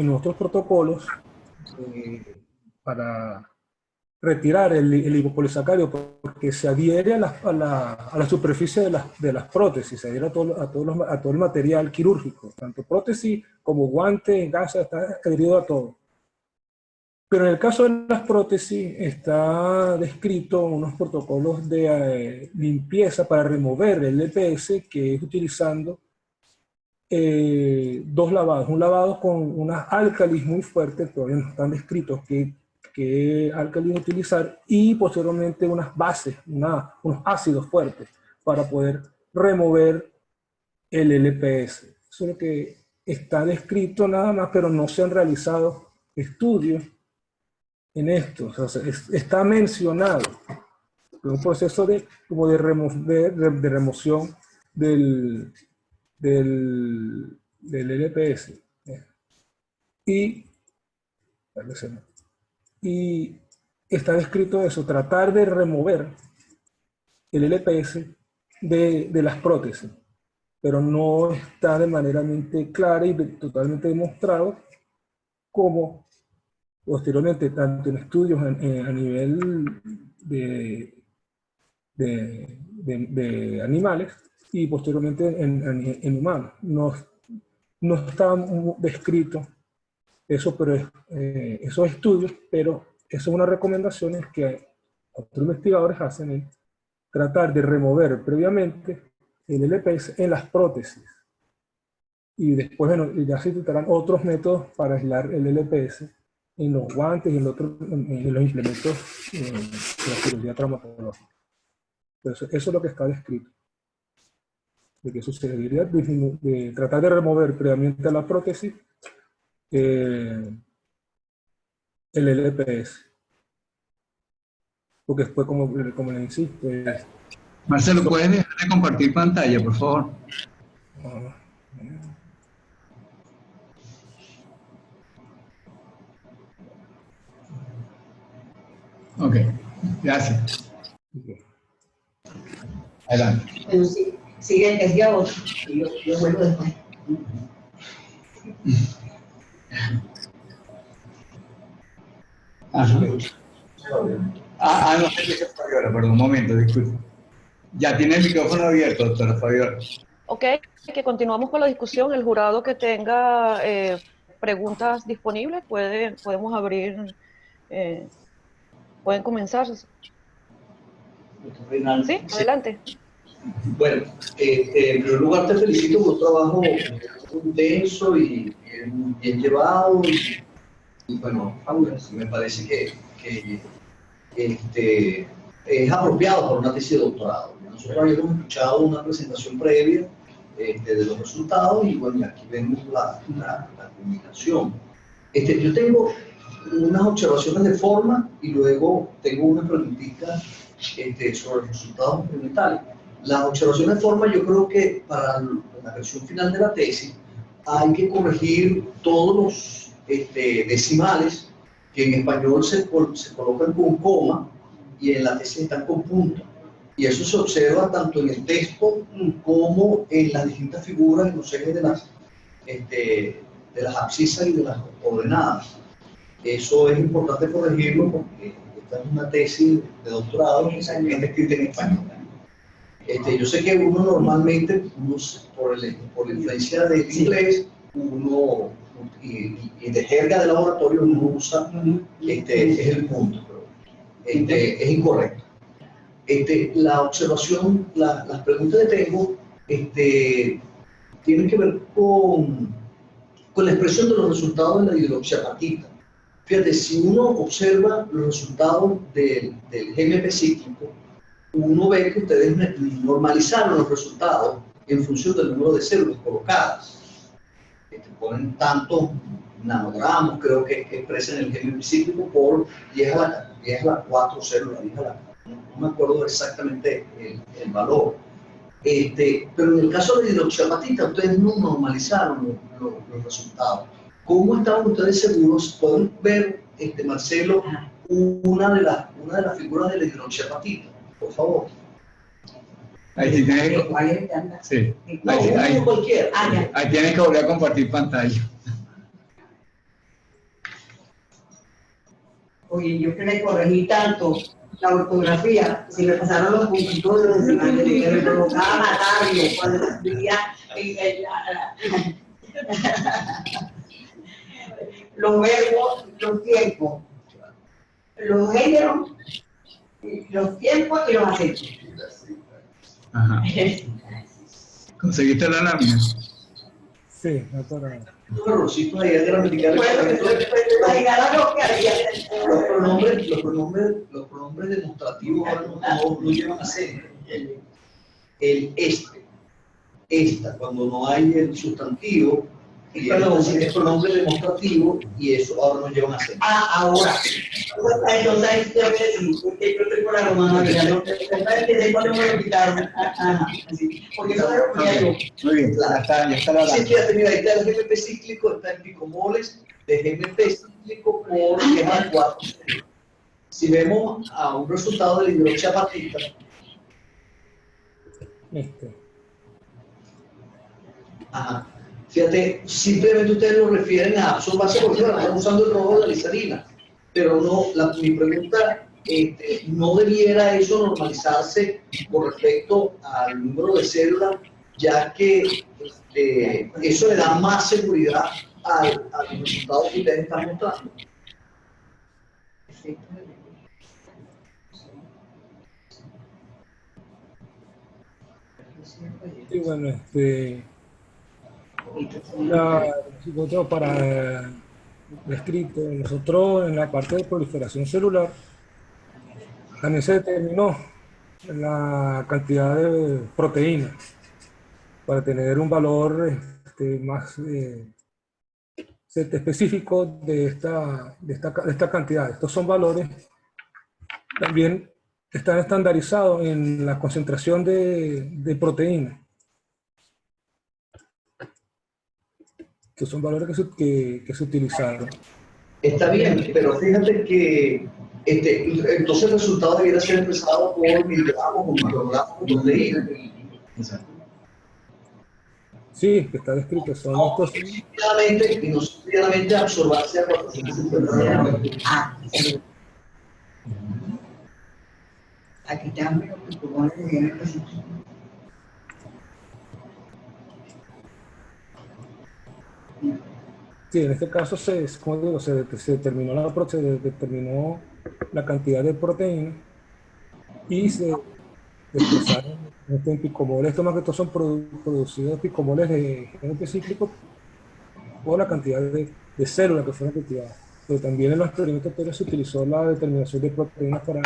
otros protocolos para retirar el lipopolisacárido porque se adhiere a la superficie de las prótesis, se adhiere a todo el material quirúrgico, tanto prótesis como guantes, gasas, está adherido a todo. Pero en el caso de las prótesis está descrito unos protocolos de limpieza para remover el EPS, que es utilizando dos lavados. Un lavado con unas álcalis muy fuertes, todavía no están descritos qué álcalis utilizar, y posteriormente unas bases, unos ácidos fuertes para poder remover el LPS. Eso es lo que está descrito nada más, pero no se han realizado estudios en esto. O sea, está mencionado un proceso de remoción del LPS. Y está descrito eso, tratar de remover el LPS de las prótesis, pero no está de manera clara y totalmente demostrado cómo posteriormente, tanto en estudios a nivel de animales y posteriormente en humanos. No está descrito eso, pero esos estudios, pero eso es una recomendación que otros investigadores hacen, es tratar de remover previamente el LPS en las prótesis. Y después, bueno, ya se intentarán otros métodos para aislar el LPS en los guantes y en los implementos de la cirugía traumatológica. Entonces, eso es lo que está descrito. De que sucedería de tratar de remover previamente a la prótesis el LPS. Porque después, como le insisto... Marcelo, ¿puedes dejar de compartir pantalla, por favor? Ok, gracias. Adelante. Bueno, sí, Sigue el que decía otro, y yo vuelvo después. Ajá. No sé qué es Fabiola, perdón, un momento, disculpe. Ya tiene el micrófono abierto, doctora Fabiola. Ok, que continuamos con la discusión. El jurado que tenga preguntas disponibles podemos abrir, pueden comenzar. Sí, adelante. Bueno, en primer lugar te felicito por un trabajo intenso y bien llevado y bueno, me parece que es apropiado para una tesis de doctorado. Nosotros habíamos escuchado una presentación previa de los resultados y bueno, aquí vemos la combinación. Yo tengo unas observaciones de forma y luego tengo una preguntita sobre los resultados experimentales. Las observaciones de forma, yo creo que para la versión final de la tesis hay que corregir todos los decimales que en español se colocan con coma y en la tesis están con punto. Y eso se observa tanto en el texto como en las distintas figuras en los ejes de las abscisas y de las ordenadas. Eso es importante corregirlo porque esta es una tesis de doctorado que está escrita en español. Yo sé que uno normalmente, por la influencia del inglés, y de jerga de laboratorio, uno usa, es el punto, pero es incorrecto. La observación, las preguntas que tengo, tienen que ver con la expresión de los resultados de la hidroxiapatita. Fíjate, si uno observa los resultados del GMP cíclico, uno ve que ustedes normalizaron los resultados en función del número de células colocadas. Ponen tantos nanogramos, creo que expresan el GMP cíclico por 10 a la 4 células, no me acuerdo exactamente el valor. Pero en el caso de la hidroxiapatita, ustedes no normalizaron los resultados. ¿Cómo estaban ustedes seguros? Pueden ver, Marcelo, una de las figuras de la hidroxiapatita, por favor. Ahí sí tienes que, sí. Ahí tienes que volver a compartir pantalla. Oye, yo que le corregí tanto la ortografía, si me pasaron los puntitos de los decimales, que me provocaba matarlo cuando escribía los verbos, los tiempos, los géneros, los tiempos y los acentos. Ajá. ¿Conseguiste la lámina? Sí, no para. Un errorcito ahí es gramatical. Los pronombres demostrativos no llevan acento. El esta, cuando no hay el sustantivo, es pronombre demostrativo y eso ahora no llevan acento. Ahora. Entonces, yo estoy por la romana, porque eso es lo que yo. Muy bien, ya está la Sí, lámina. mira, ahí está el GMP cíclico, está en picomoles de GMP cíclico por 10 a la 4. Si vemos a un resultado de la hidroxiapatita, ajá, fíjate, simplemente ustedes lo refieren a absorbancia porque están usando el rojo de la glicerina, pero no, mi pregunta, no debiera eso normalizarse con respecto al número de células, ya que eso le da más seguridad al resultado que ustedes están mostrando. Y bueno, para escrito, nosotros en la parte de proliferación celular también se determinó la cantidad de proteínas para tener un valor más específico de esta cantidad. Estos son valores también están estandarizados en la concentración de proteínas, que son valores que se utilizaron. Está bien, pero fíjate que entonces el resultado debiera ser expresado por miligramos o microgramos de proteína. Sí, que está descrito. Son estos. Y no simplemente absorbarse a 450. Sí. Aquí están los pulmones de bien. Sí, en este caso como digo, se determinó la cantidad de proteína y se expresaron en picomoles. Estos más que todo son producidos picomoles de gen específico por la cantidad de células que fueron cultivadas. Pero también en los experimentos se utilizó la determinación de proteínas para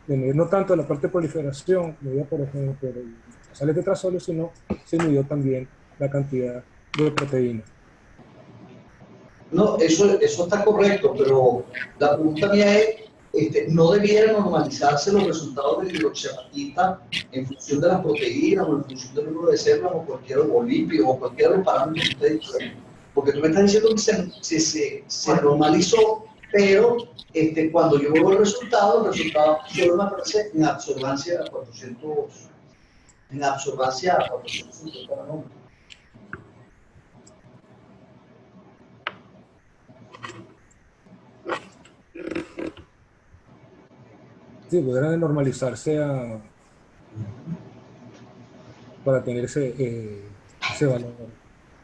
tener no tanto la parte de proliferación, medida por ejemplo por las sales de tetrasolio, sino se midió también la cantidad de proteínas. No, eso está correcto, pero la pregunta mía es, ¿no debieran normalizarse los resultados de hidroxiapatita en función de las proteínas o en función del número de células o cualquier lípido o cualquier parámetro que ustedes tienen? Porque tú me estás diciendo que se normalizó, pero cuando yo veo el resultado solo me aparece en absorbancia a 450 nanómetros. Sí, pudieran normalizarse para tener ese valor.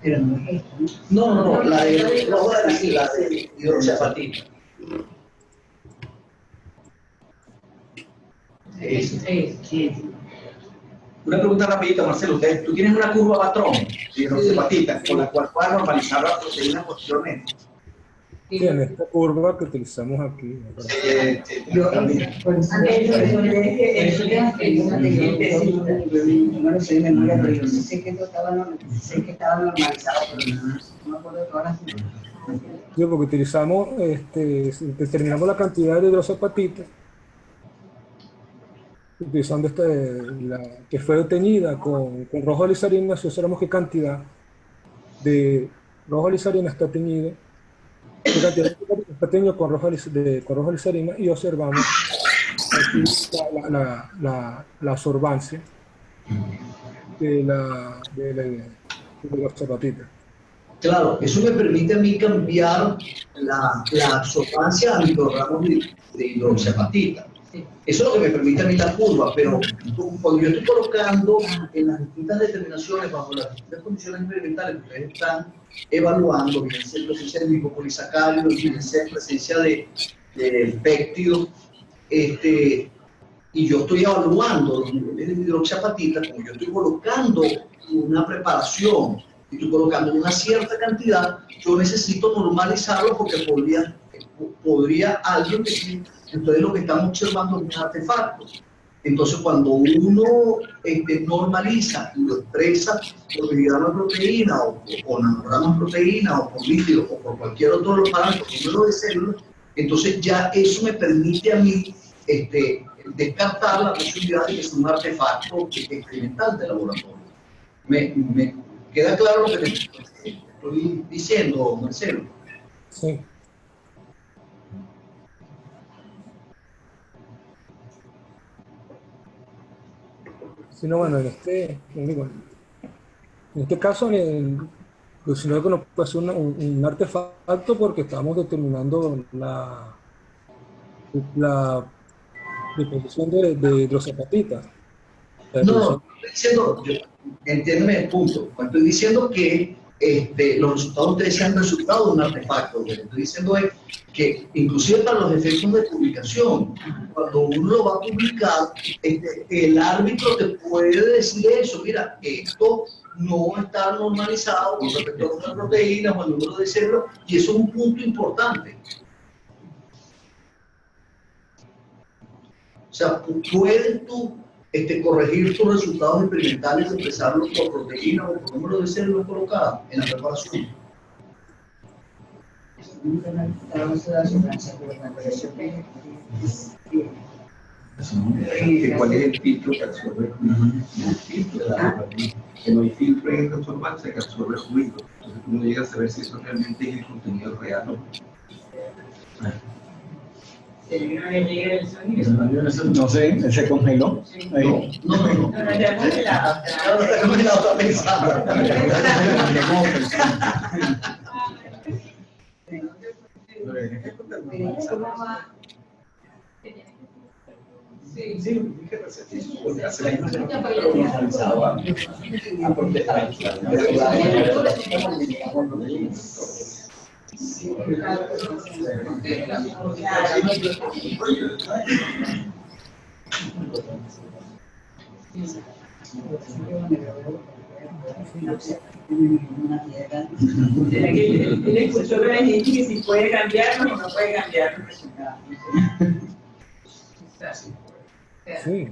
Pero no es esto, No, la de hidroxiapatita. Sí. Una pregunta rapidita, Marcelo. Tú tienes una curva patrón de hidroxiapatita con la cual puedas normalizar las proteínas posteriormente. Sí, en esta curva que utilizamos aquí. Yo también. Por eso no lo sé de memoria, pero yo sé que estaba normalizado, pero no me acuerdo de todas las. Sí, porque utilizamos, determinamos la cantidad de hidroxiapatita utilizando que fue obtenida con rojo glicerina. Si observamos qué cantidad de rojo glicerina está teñido, qué cantidad está teñido con rojo glicerina, y observamos aquí la absorbancia de la hidroxiapatita. Claro, eso me permite a mí cambiar la absorbancia a microgramos de hidroxiapatita. Eso es lo que me permite a mí la curva, pero cuando yo estoy colocando en las distintas determinaciones, bajo las distintas condiciones experimentales que ustedes están evaluando, bien sea presencia de lipopolisacáridos, bien sea presencia de péptidos, y yo estoy evaluando los niveles de hidroxiapatita, como yo estoy colocando una preparación y estoy colocando una cierta cantidad, yo necesito normalizarlo porque podría alguien decir, entonces lo que estamos observando es un artefacto. Entonces cuando uno normaliza y lo expresa por miligramos de proteína o nanogramos de proteína o por líquido o por cualquier otro de los parámetros, número de células, entonces ya eso me permite a mí descartar la posibilidad de que sea un artefacto experimental de laboratorio. ¿Me queda claro lo que te estoy diciendo, Marcelo? Sí. Sí, no, bueno, en este caso, pues, sino que no puede ser un artefacto porque estamos determinando la deposición de hidroxiapatita. No, estoy diciendo, entiéndeme el punto. Estoy diciendo que los resultados de ustedes sean resultado de un artefacto. Lo que estoy diciendo es que, inclusive para los efectos de publicación, cuando uno lo va a publicar, el árbitro te puede decir eso. Mira, esto no está normalizado con respecto a otras proteínas o al número de células, y eso es un punto importante. O sea, puedes tú corregir tus resultados experimentales, expresarlos por proteína o por número de células colocadas en la preparación. ¿Cuál es el filtro que absorbe el filtro? Que no hay filtro en esta absorbancia que absorbe el ruido. Entonces tú no llegas a ver si eso realmente es el contenido real o no. que no le llega el sonido. No sé, él se congeló. Ahí. No, no, no. No, no, ya congelado. No, no está congelado, está pensando. Sí, sí, porque hace años se normalizaba a protestar. Él escuchó que la gente que si puede cambiarlo o no puede cambiar los resultados. Sí.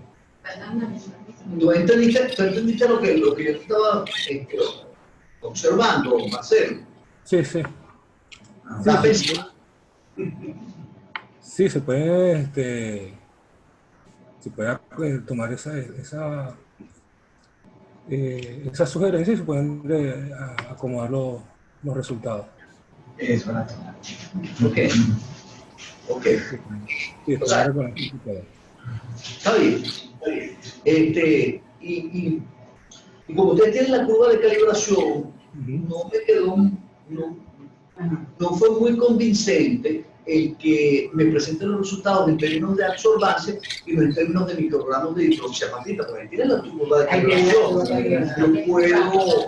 ¿Tú entendiste lo que yo estaba observando, Marcelo? Sí, sí. Estás pensando. Sí, se puede, tomar esas sugerencias y se pueden acomodar los resultados. Es verdad. Ok. Ok. Sí, O sea, con el computador. está bien. Está bien. Y como ustedes tienen la curva de calibración, no me quedó, no fue muy convincente el que me presenten los resultados en términos de absorbancia y no en términos de microgramos de hidroxiapatita, porque tienen la curva de calibración. Yo puedo,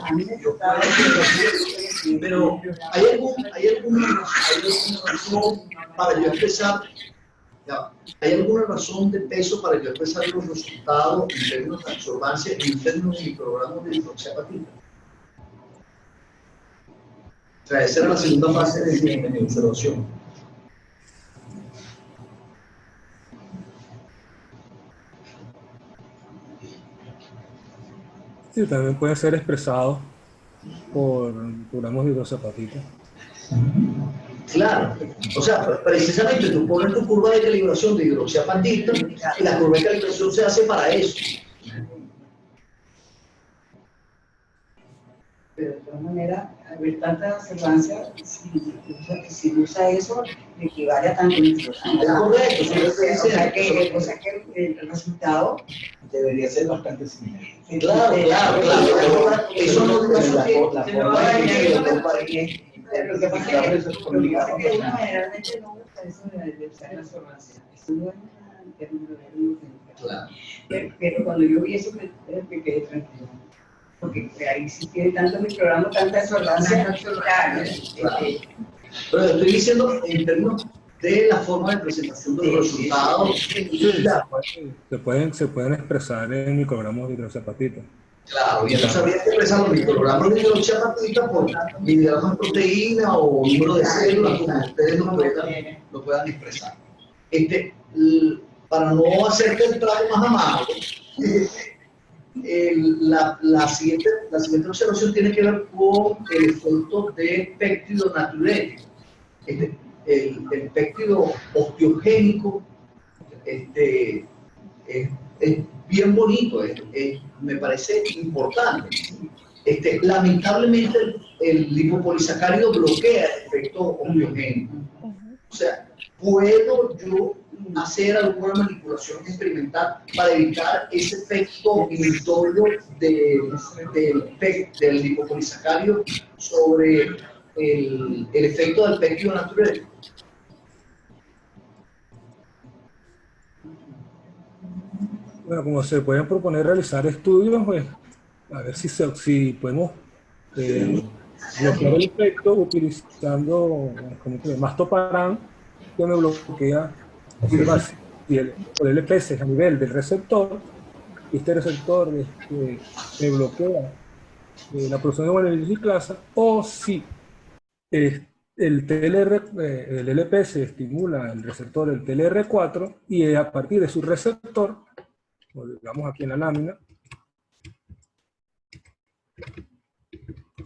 pero ¿hay alguna razón para yo empezar? ¿Hay alguna razón de peso para yo empezar los resultados en términos de absorbancia y en términos de microgramos de hidroxiapatita? O sea, esa era la segunda fase de mi observación. Sí, también puede ser expresado por gramos de hidroxiapatita. Claro, o sea, precisamente tú pones tu curva de calibración de hidroxiapatita y la curva de calibración se hace para eso. Pero de todas maneras, al ver tanta observancia, si usa eso, le equivale a tanto microgramos. Es correcto, sí, O sea que el resultado Debería ser bastante similar. Claro. Eso no La es forma lo que pasa es que uno generalmente no gusta eso de usar la observancia. Eso no es un término de Claro. pero cuando yo vi eso me quedé tranquilo. Porque ahí sí tiene tanto microgramo, tanta absorbancia. Claro. Pero estoy diciendo en términos de la forma de presentación de los resultados. Se pueden expresar en microgramos de hidroxiapatita. Claro, y entonces habría que expresar los microgramos de hidroxiapatita por miligramos de proteína o número de células, como ustedes lo puedan expresar. Para no hacerte el trago más amargo, la siguiente observación tiene que ver con el efecto de péptido natriurético. El péptido osteogénico es bien bonito, me parece importante. Lamentablemente el lipopolisacárido bloquea el efecto osteogénico. O sea, ¿puedo yo hacer alguna manipulación experimental para evitar ese efecto inhibitorio del lipopolisacárido sobre el efecto del péptido natriurético? Bueno, como se pueden proponer realizar estudios, pues, a ver si podemos bloquear el efecto utilizando mastoparán, que me bloquea, observar si el LPS a nivel del receptor, y este receptor me bloquea la producción de guanilina ciclasa, o si el LPS estimula el receptor, el TLR4, y a partir de su receptor, digamos aquí en la lámina,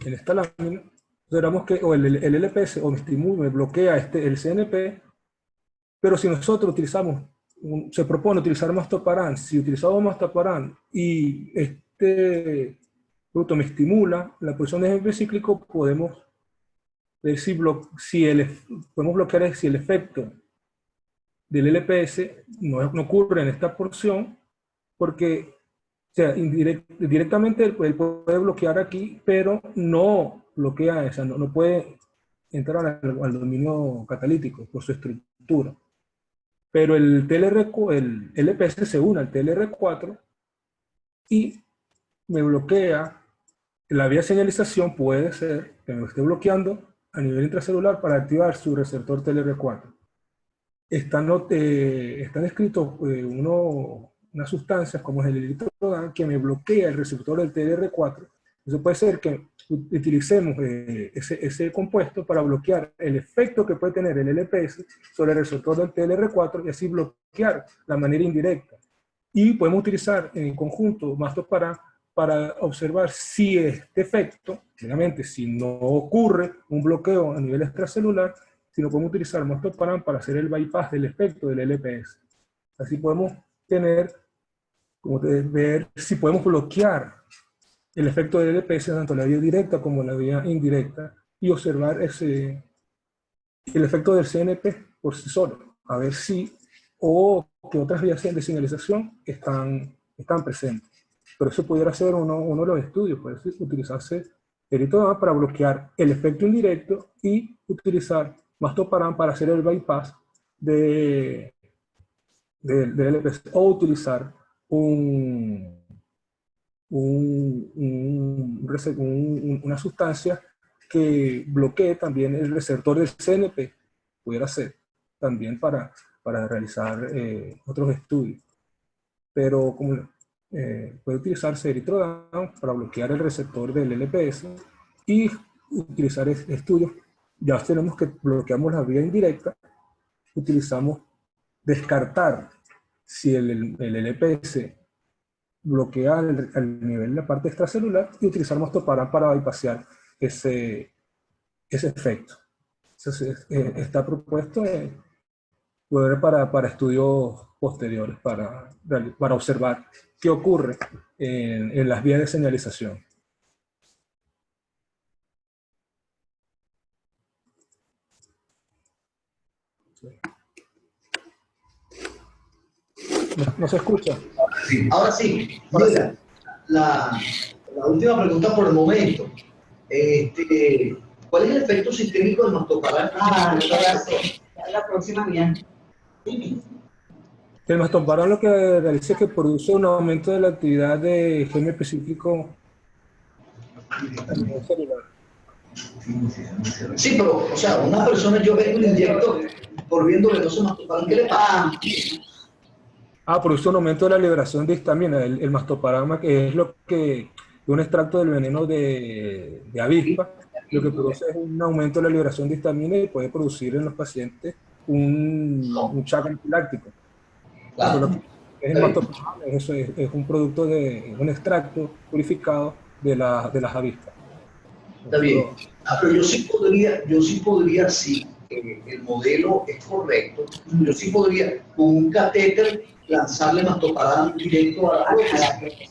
en esta lámina, observamos que el LPS o me estimula, me bloquea el CNP, pero si nosotros utilizamos, se propone utilizar mastoparán, si utilizamos mastoparán y este producto me estimula la producción de GMP cíclico, podemos ver podemos bloquear si el efecto del LPS no ocurre en esta porción porque, o sea, directamente él puede bloquear aquí, pero no bloquea, o sea, no puede entrar al dominio catalítico por su estructura. Pero el LPS se une al TLR4 y me bloquea la vía de señalización. Puede ser que me esté bloqueando a nivel intracelular para activar su receptor TLR4. Están escritos unas sustancias como es el eritrodan que me bloquea el receptor del TLR4. Eso puede ser que utilicemos ese compuesto para bloquear el efecto que puede tener el LPS sobre el receptor del TLR4 y así bloquear la manera indirecta. Y podemos utilizar en conjunto mastoparan para observar si este efecto, obviamente si no ocurre un bloqueo a nivel extracelular, si no podemos utilizar mastoparan para hacer el bypass del efecto del LPS. Así podemos ver si podemos bloquear el efecto del LPS tanto en la vía directa como en la vía indirecta y observar el efecto del CNP por sí solo, a ver si o que otras vías de señalización están presentes. Pero eso pudiera ser uno de los estudios, puede utilizarse eritrodan para bloquear el efecto indirecto y utilizar mastoparan para hacer el bypass del LPS, o utilizar una sustancia que bloquee también el receptor del CNP, pudiera ser también para realizar otros estudios. Pero puede utilizarse eritrodan para bloquear el receptor del LPS y utilizar estudios. Ya tenemos que bloqueamos la vía indirecta, utilizamos descartar si el LPS bloquea al nivel de la parte extracelular y utilizar mastoparan para bypassear ese efecto. Entonces, está propuesto para estudios posteriores, para observar qué ocurre en las vías de señalización. ¿No se escucha? Sí. Ahora sí. Mira, la última pregunta por el momento. ¿Cuál es el efecto sistémico del mastoparan? La próxima bien. El mastoparan lo que realiza es que produce un aumento de la actividad de gen específico a nivel celular. Sí, pero, o sea, una persona, yo vengo y le inyecto por viendo venoso mastoparan, ¿qué le pasa? Produce un aumento de la liberación de histamina. El mastoparan, que es un extracto del veneno de avispa, lo que produce es un aumento de la liberación de histamina y puede producir en los pacientes un shock anafiláctico. Claro. Es un producto un extracto purificado de las avispas. Está bien. Pero yo sí podría, si el modelo es correcto, yo sí podría, con un catéter, lanzarle mastoparan directo a la prótesis.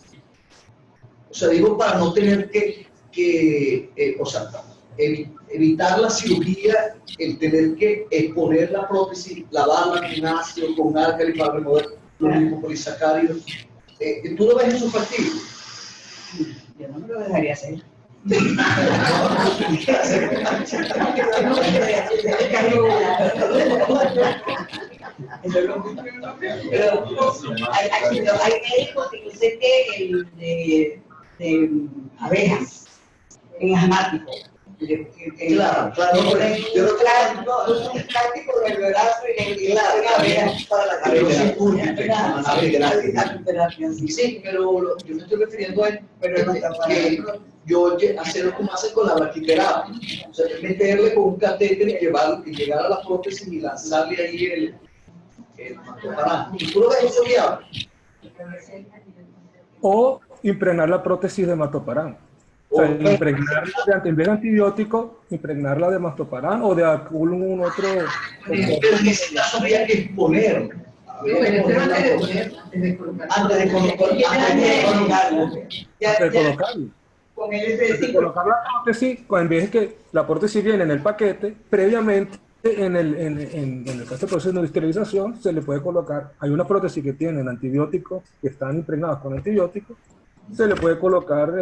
O sea, digo, para no tener evitar la cirugía, el tener que exponer la prótesis, lavarla con ácido, con álcali para remover los lipopolisacáridos. ¿Tú lo ves eso factible? Yo no me lo dejaría hacer. Pero hay médicos, inclusive el de abejas, en asmático. Claro, un plástico del brazo y la abeja para la cabeza. Sí, pero yo me estoy refiriendo a que yo hacerlo como hacen con la braquiterapia, o sea, meterle con un catéter y llegar a la prótesis y lanzarle ahí el mastoparan. ¿Tú lo ves eso viable? O impregnar la prótesis de mastoparan. O sea, impregnarla en vez de antibiótico, impregnarla de mastoparan o de algún otro. Pero en ese caso habría que exponer. Antes de colocarlo. Con el colocar la prótesis, en vez de que la prótesis viene en el paquete, previamente En el caso del proceso de esterilización, se le puede colocar, hay una prótesis que tienen antibióticos, que están impregnados con antibióticos, se le puede colocar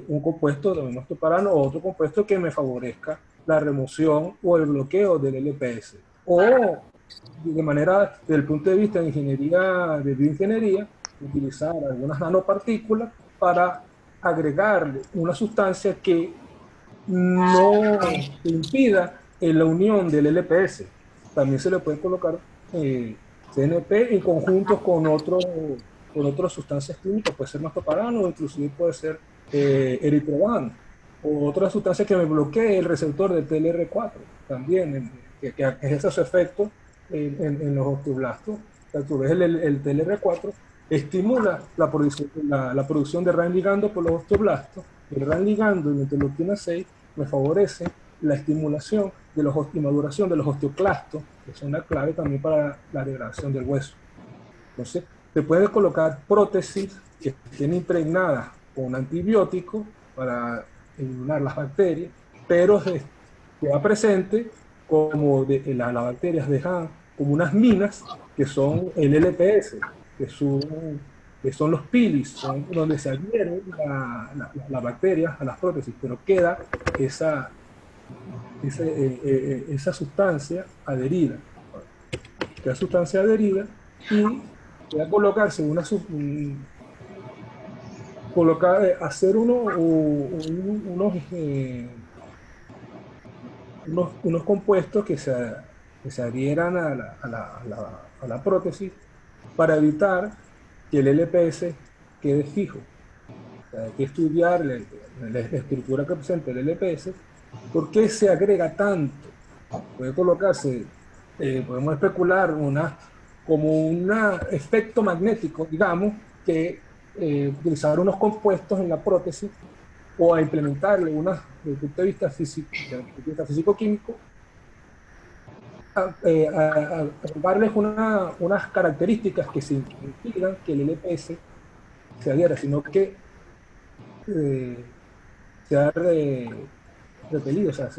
un compuesto de enoxaparano o otro compuesto que me favorezca la remoción o el bloqueo del LPS. O de manera, desde el punto de vista de ingeniería, de bioingeniería, utilizar algunas nanopartículas para agregarle una sustancia que no impida la unión del LPS. También se le puede colocar CNP en conjunto con otras sustancias químicas, puede ser mastoparano o inclusive puede ser eritrovan o otra sustancia que me bloquee el receptor del TLR4 también, que ejerce su efecto en los osteoblastos. A su vez el TLR4 estimula la producción de RAN ligando por los osteoblastos. El RAN ligando y la interleucina 6 me favorece la estimulación de y maduración de los osteoclastos, que son la clave también para la degradación del hueso. Entonces, se puede colocar prótesis que estén impregnadas con antibióticos para eliminar las bacterias, pero queda presente como las bacterias dejan como unas minas que son el LPS, que son los pilis, son donde se adhieren las bacterias a las prótesis, pero queda esa sustancia adherida. Queda sustancia adherida y puede colocarse hacer unos compuestos que se adhieran a la prótesis para evitar que el LPS quede fijo. O sea, hay que estudiar la estructura que presenta el LPS, por qué se agrega tanto. Puede colocarse, podemos especular como un efecto magnético, digamos, que utilizar unos compuestos en la prótesis o a implementarle desde el punto de vista físico-químico, a darles unas características que se impidan que el LPS se adhiera, sino que sea repelido, o sea,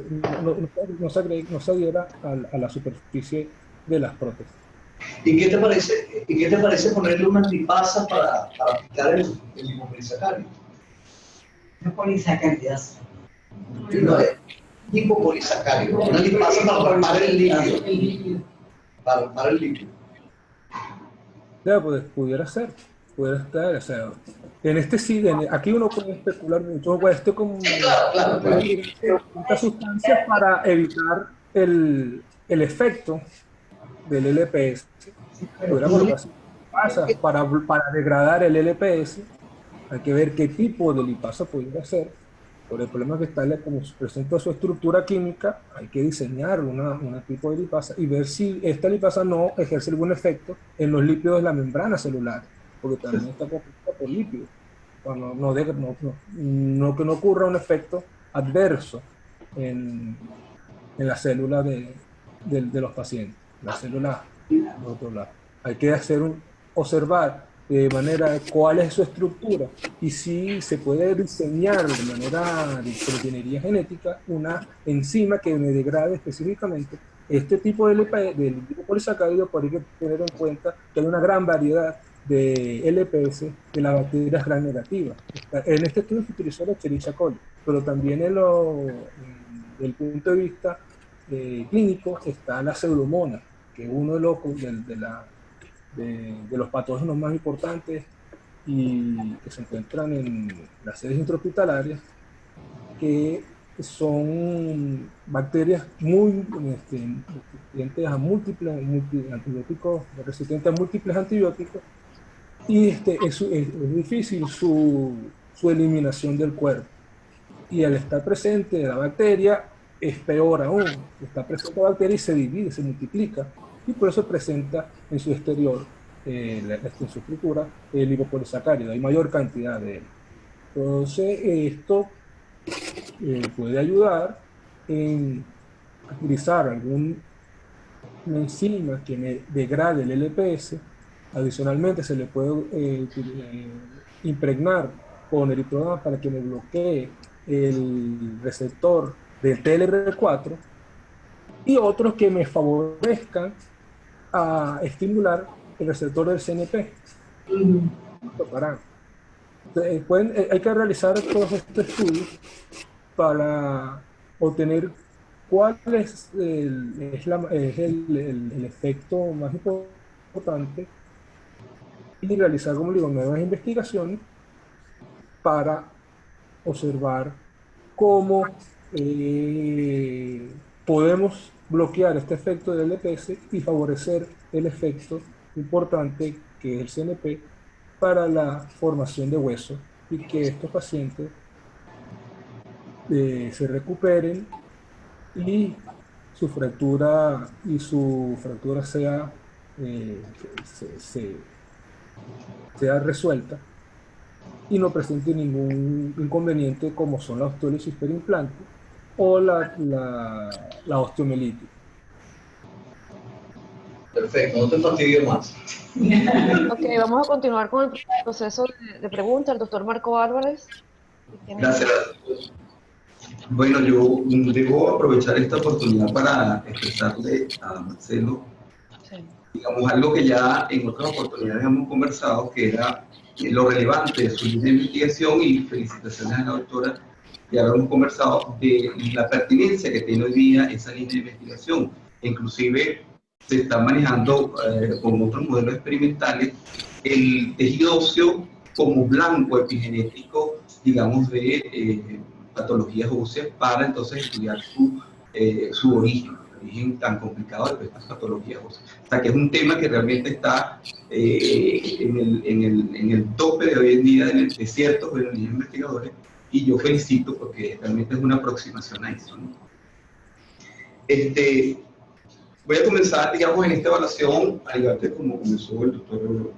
no se adhiera a la superficie de las prótesis. ¿Y qué te parece ponerle unas lipasas para quitar el lipopolisacárido? No polisacáridas. No es lipopolisacárido, una lipasa para armar el líquido. Para armar el líquido. Ya, pues pudiera ser, pudiera estar, o sea, aquí uno puede especular mucho, uno puede como Claro. estas sustancias para evitar el efecto del LPS. Pudiera colocarse para degradar el LPS. Hay que ver qué tipo de lipasa pudiera ser. Por el problema que está, como presenta su estructura química, hay que diseñar un tipo de lipasa y ver si esta lipasa no ejerce algún efecto en los lípidos de la membrana celular, porque también está compuesta por lípidos. Cuando que no ocurra un efecto adverso en la célula de los pacientes, la célula de otro lado. Hay que observar de manera cuál es su estructura y si se puede diseñar de manera de ingeniería genética una enzima que me degrade específicamente este tipo de lipopolisacárido. Por hay que tener en cuenta que hay una gran variedad de LPS de las bacterias gram negativas. En este estudio se utilizó la Escherichia coli, pero también desde el punto de vista clínico está la pseudomonas, que es uno de los patógenos más importantes y que se encuentran en las sedes intrahospitalarias, que son bacterias muy resistentes a antibióticos, resistentes a múltiples antibióticos, y es difícil su eliminación del cuerpo. Y al estar presente la bacteria, es peor aún. Está presente la bacteria y se divide, se multiplica, y por eso presenta en su exterior, en su estructura, el lipopolisacárido. Hay mayor cantidad de él. Entonces, esto puede ayudar en utilizar alguna enzima que me degrade el LPS. Adicionalmente, se le puede impregnar con eritrovan para que me bloquee el receptor del TLR4 y otros que me favorezcan a estimular el receptor del CNP. Hay que realizar todos estos estudios para obtener cuál es el efecto más importante y realizar, como digo, nuevas investigaciones para observar cómo podemos bloquear este efecto del LPS y favorecer el efecto importante que es el CNP para la formación de hueso y que estos pacientes se recuperen y su fractura sea, sea resuelta y no presente ningún inconveniente como son la osteólisis perimplante o la osteomielitis. Perfecto, no te fastidio más. Ok, vamos a continuar con el proceso de preguntas. El doctor Marco Álvarez. Gracias. Bueno, yo debo aprovechar esta oportunidad para expresarle a Marcelo, digamos, algo que ya en otras oportunidades hemos conversado, que era lo relevante de su línea de investigación, y felicitaciones a la doctora, ya lo hemos conversado, de la pertinencia que tiene hoy día esa línea de investigación. Inclusive se está manejando con otros modelos experimentales el tejido óseo como blanco epigenético, digamos, de patologías óseas para entonces estudiar su origen tan complicado de estas patologías óseas. O sea, que es un tema que realmente está en el tope de hoy en día de ciertos de los investigadores, y yo felicito porque realmente es una aproximación a eso, ¿no? Voy a comenzar, digamos, en esta evaluación, al igual que como comenzó el doctor.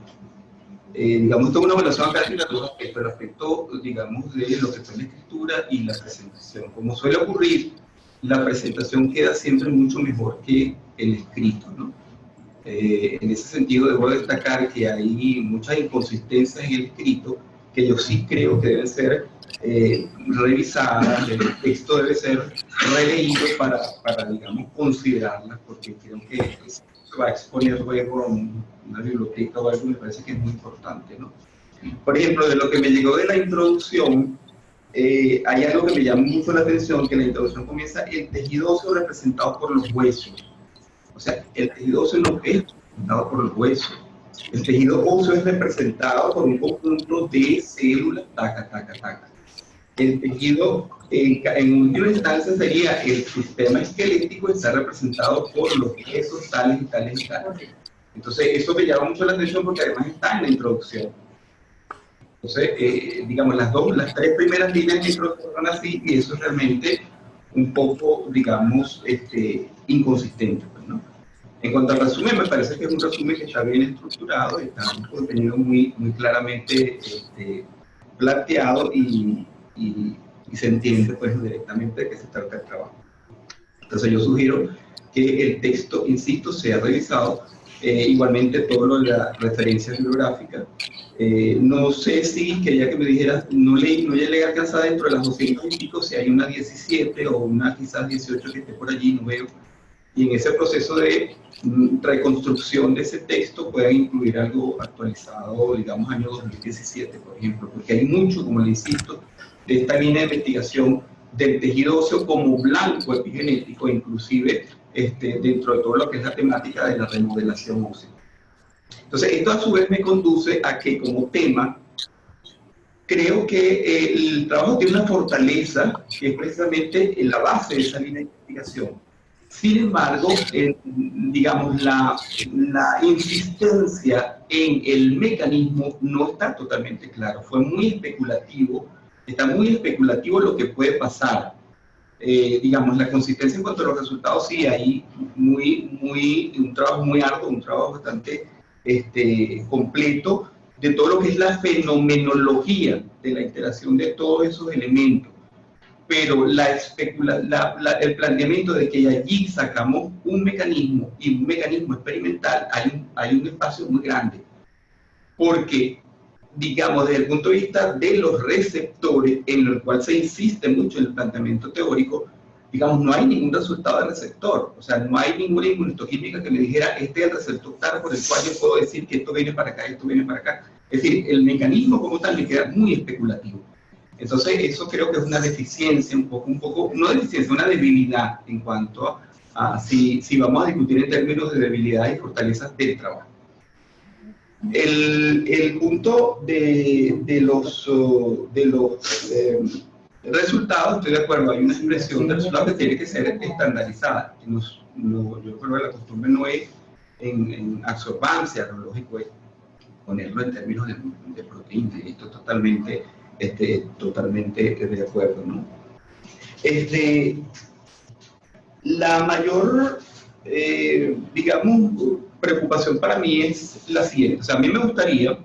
Digamos, esto es una evaluación académica de dos aspectos, el aspecto, digamos, de lo que fue la escritura y la presentación. Como suele ocurrir, la presentación queda siempre mucho mejor que el escrito, ¿no? En ese sentido, debo destacar que hay muchas inconsistencias en el escrito que yo sí creo que deben ser revisadas, el texto debe ser releído para digamos, considerarlas, porque creo que se va a exponer luego a una biblioteca o algo, me parece que es muy importante, ¿no? Por ejemplo, de lo que me llegó de la introducción, hay algo que me llama mucho la atención, que la introducción comienza el tejido óseo representado por los huesos. O sea, el tejido óseo no es representado por los huesos. El tejido óseo es representado por un conjunto de células, taca, taca, taca. El tejido, en última instancia, sería el sistema esquelético, está representado por los huesos, tales y tales y tales. Entonces, eso me llama mucho la atención porque además está en la introducción. Entonces, digamos, las tres primeras líneas de introducción son así, y eso es realmente un poco, digamos, inconsistente, pues, ¿no? En cuanto al resumen, me parece que es un resumen que está bien estructurado, está un contenido muy claramente planteado y se entiende pues directamente de qué se trata el trabajo. Entonces yo sugiero que el texto, insisto, sea revisado, igualmente todo lo de la referencia bibliográfica. No sé si quería que me dijeras, no llegué a alcanzar dentro de las 200 y pico, si hay una 17 o una quizás 18 que esté por allí, no veo. Y en ese proceso de reconstrucción de ese texto pueden incluir algo actualizado, digamos, año 2017, por ejemplo, porque hay mucho, como le insisto, de esta línea de investigación del tejido óseo como blanco epigenético, inclusive dentro de todo lo que es la temática de la remodelación ósea. Entonces, esto a su vez me conduce a que, como tema, creo que el trabajo tiene una fortaleza que es precisamente la base de esa línea de investigación. Sin embargo, digamos, la insistencia en el mecanismo no está totalmente claro. Fue muy especulativo, está muy especulativo lo que puede pasar. Digamos, la consistencia en cuanto a los resultados, sí, hay un trabajo muy arduo, un trabajo bastante completo de todo lo que es la fenomenología de la interacción de todos esos elementos. Pero el planteamiento de que allí sacamos un mecanismo y un mecanismo experimental, hay un espacio muy grande. Porque, digamos, desde el punto de vista de los receptores, en el cual se insiste mucho en el planteamiento teórico, digamos, no hay ningún resultado de receptor. O sea, no hay ninguna inmunohistoquímica que me dijera, este es el receptor tal por el cual yo puedo decir que esto viene para acá, esto viene para acá. Es decir, el mecanismo como tal me queda muy especulativo. Entonces, eso creo que es una deficiencia, un poco, no deficiencia, una debilidad en cuanto a si vamos a discutir en términos de debilidades y fortalezas del trabajo. El punto de los resultados, estoy de acuerdo, hay una expresión de resultados que tiene que ser estandarizada. Yo creo que la costumbre no es en absorbancia, lo lógico es ponerlo en términos de proteína, y esto totalmente de acuerdo, ¿no? La mayor, digamos, preocupación para mí es la siguiente. O sea, a mí me gustaría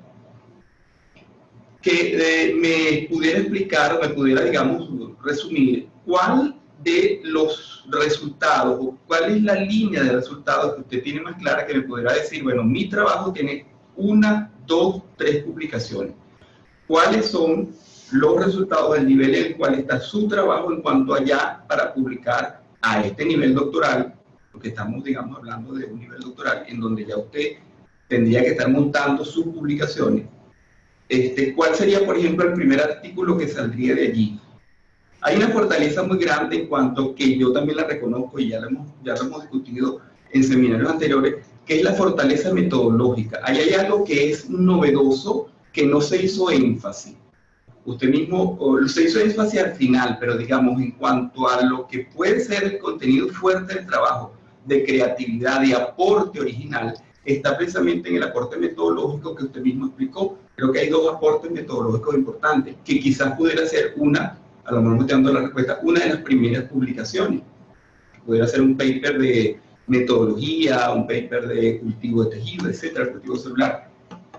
que me pudiera explicar, o me pudiera, digamos, resumir cuál de los resultados, o cuál es la línea de resultados que usted tiene más clara, que me pudiera decir, bueno, mi trabajo tiene 1, 2, 3 publicaciones. ¿Cuáles son los resultados del nivel en el cual está su trabajo en cuanto a ya para publicar a este nivel doctoral? Porque estamos, digamos, hablando de un nivel doctoral en donde ya usted tendría que estar montando sus publicaciones. ¿Cuál sería, por ejemplo, el primer artículo que saldría de allí? Hay una fortaleza muy grande en cuanto que yo también la reconozco y ya lo hemos discutido en seminarios anteriores, que es la fortaleza metodológica. Ahí hay algo que es novedoso, que no se hizo énfasis. Usted mismo se hizo énfasis al final, pero digamos, en cuanto a lo que puede ser el contenido fuerte del trabajo, de creatividad, de aporte original, está precisamente en el aporte metodológico que usted mismo explicó. Creo que hay 2 aportes metodológicos importantes, que quizás pudiera ser a lo mejor me estoy dando la respuesta, una de las primeras publicaciones. Pudiera ser un paper de metodología, un paper de cultivo de tejido, etcétera, cultivo celular,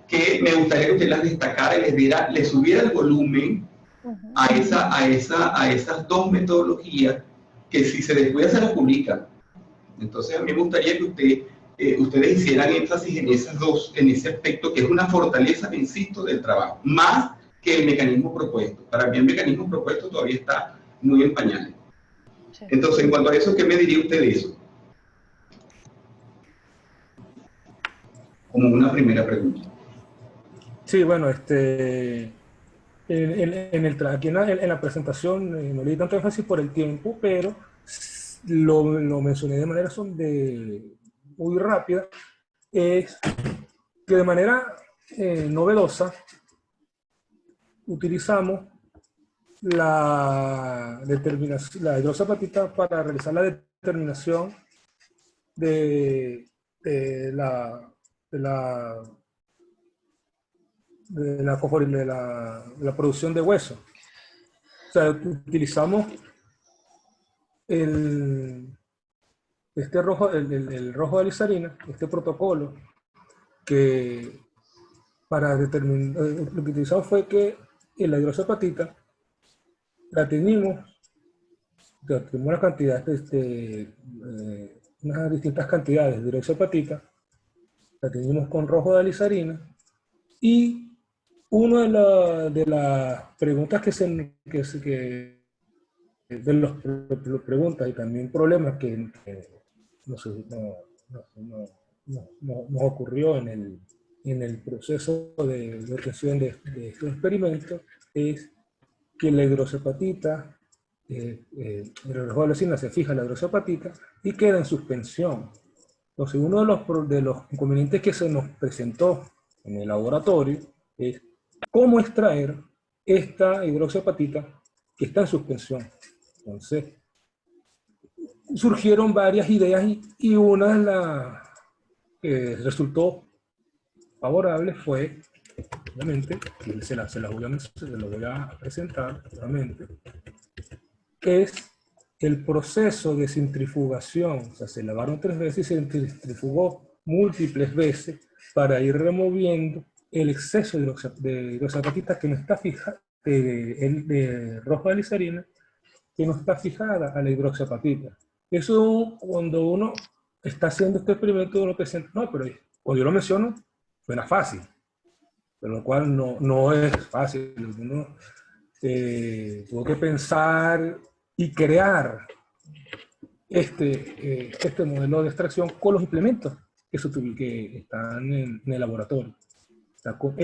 que me gustaría que usted las destacara y le subiera el volumen a esas 2 metodologías, que si se descuida se las publican. Entonces a mí me gustaría que ustedes hicieran énfasis en esas 2, en ese aspecto, que es una fortaleza, insisto, del trabajo, más que el mecanismo propuesto. Para mí el mecanismo propuesto todavía está muy en pañales. Sí. Entonces, en cuanto a eso, ¿qué me diría usted de eso? Como una primera pregunta. Sí, bueno, aquí en la presentación no le di tanto énfasis por el tiempo, pero lo mencioné de manera muy rápida, es que de manera novedosa utilizamos la hidroxapatita para realizar la determinación de la producción de hueso. O sea, utilizamos el rojo de alisarina, este protocolo, que para determinar, lo que utilizamos fue que en la hidroxapatita la teníamos unas distintas cantidades de hidroxapatita, la teníamos con rojo de alisarina, y una de las preguntas de las preguntas y también problemas que nos ocurrió en el proceso de obtención de estos experimentos es que la hidroxapatita, el rojo de alisarina se fija en la hidroxapatita y queda en suspensión. Entonces, uno de los inconvenientes que se nos presentó en el laboratorio es cómo extraer esta hidroxapatita que está en suspensión. Entonces, surgieron varias ideas y una de las que resultó favorable fue, obviamente, y se la voy a presentar nuevamente, es el proceso de centrifugación. O sea, se lavaron 3 veces y se centrifugó múltiples veces para ir removiendo el exceso de hidroxapatita que no está fija, de rojo de alisarina, que no está fijada a la hidroxapatita. Eso, cuando uno está haciendo este experimento, uno piensa, no, pero cuando yo lo menciono, suena fácil, pero lo cual no es fácil. Uno tuvo que pensar y crear este modelo de extracción con los implementos que están en el laboratorio. O sea, con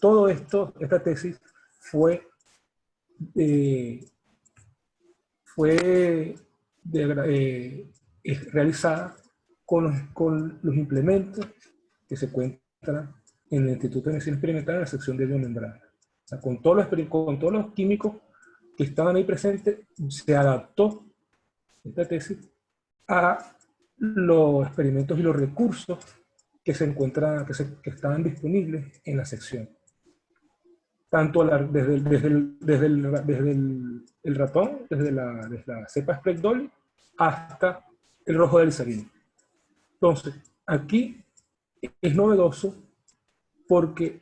todo esto, esta tesis fue realizada con los implementos que se encuentran en el Instituto de Medicina Experimental en la sección de biomembrana. O sea, con todos los químicos que estaban ahí presentes, se adaptó esta tesis a los experimentos y los recursos que que estaban disponibles en la sección. Tanto desde el ratón, desde la cepa Sprague Dawley, hasta el rojo de alizarina. Entonces, aquí es novedoso porque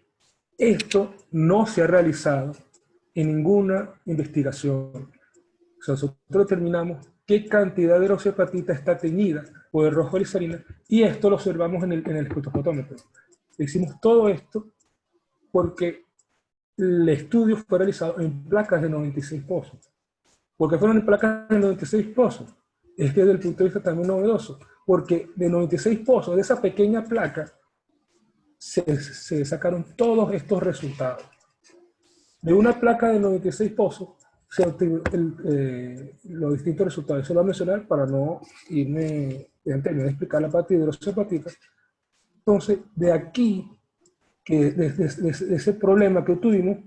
esto no se ha realizado en ninguna investigación. O sea, nosotros determinamos qué cantidad de hidroxiapatita está teñida por el rojo de alizarina y esto lo observamos en el espectrofotómetro. Hicimos todo esto porque el estudio fue realizado en placas de 96 pozos. ¿Por qué fueron en placas de 96 pozos? Es que desde el punto de vista también novedoso, porque de 96 pozos, de esa pequeña placa, se sacaron todos estos resultados. De una placa de 96 pozos, se obtienen los distintos resultados. Eso lo voy a mencionar para no irme antes de explicar la parte de hidroxiapatita. Entonces, de aquí, de ese problema que tuvimos,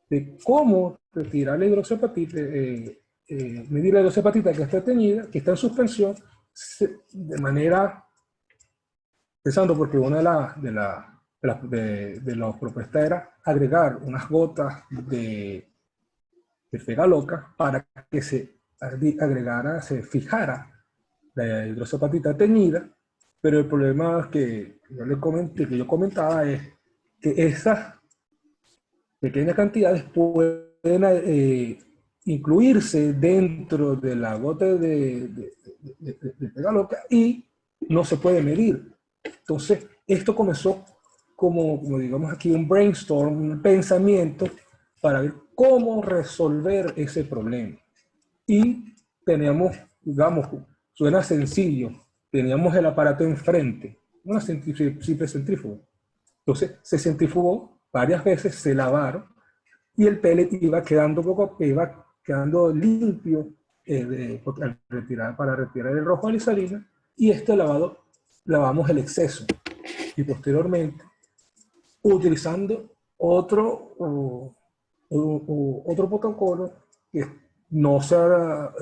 de cómo retirar la hidroxiapatita, medir la hidroxiapatita que está teñida, que está en suspensión, de manera, pensando porque una de las propuestas era agregar unas gotas de Fegaloca para que se fijara la hidroxiapatita teñida, pero el problema que yo comentaba es que esas pequeñas cantidades pueden incluirse dentro de la gota de Fegaloca y no se puede medir. Entonces, esto comenzó como digamos aquí un brainstorm, un pensamiento para ver cómo resolver ese problema. Y teníamos, digamos, suena sencillo, teníamos el aparato enfrente, una simple centrífuga. Entonces se centrifugó varias veces, se lavaron y el pellet iba quedando limpio para retirar el rojo de alizarina, y este lavamos el exceso y posteriormente utilizando otro protocolo que no se ha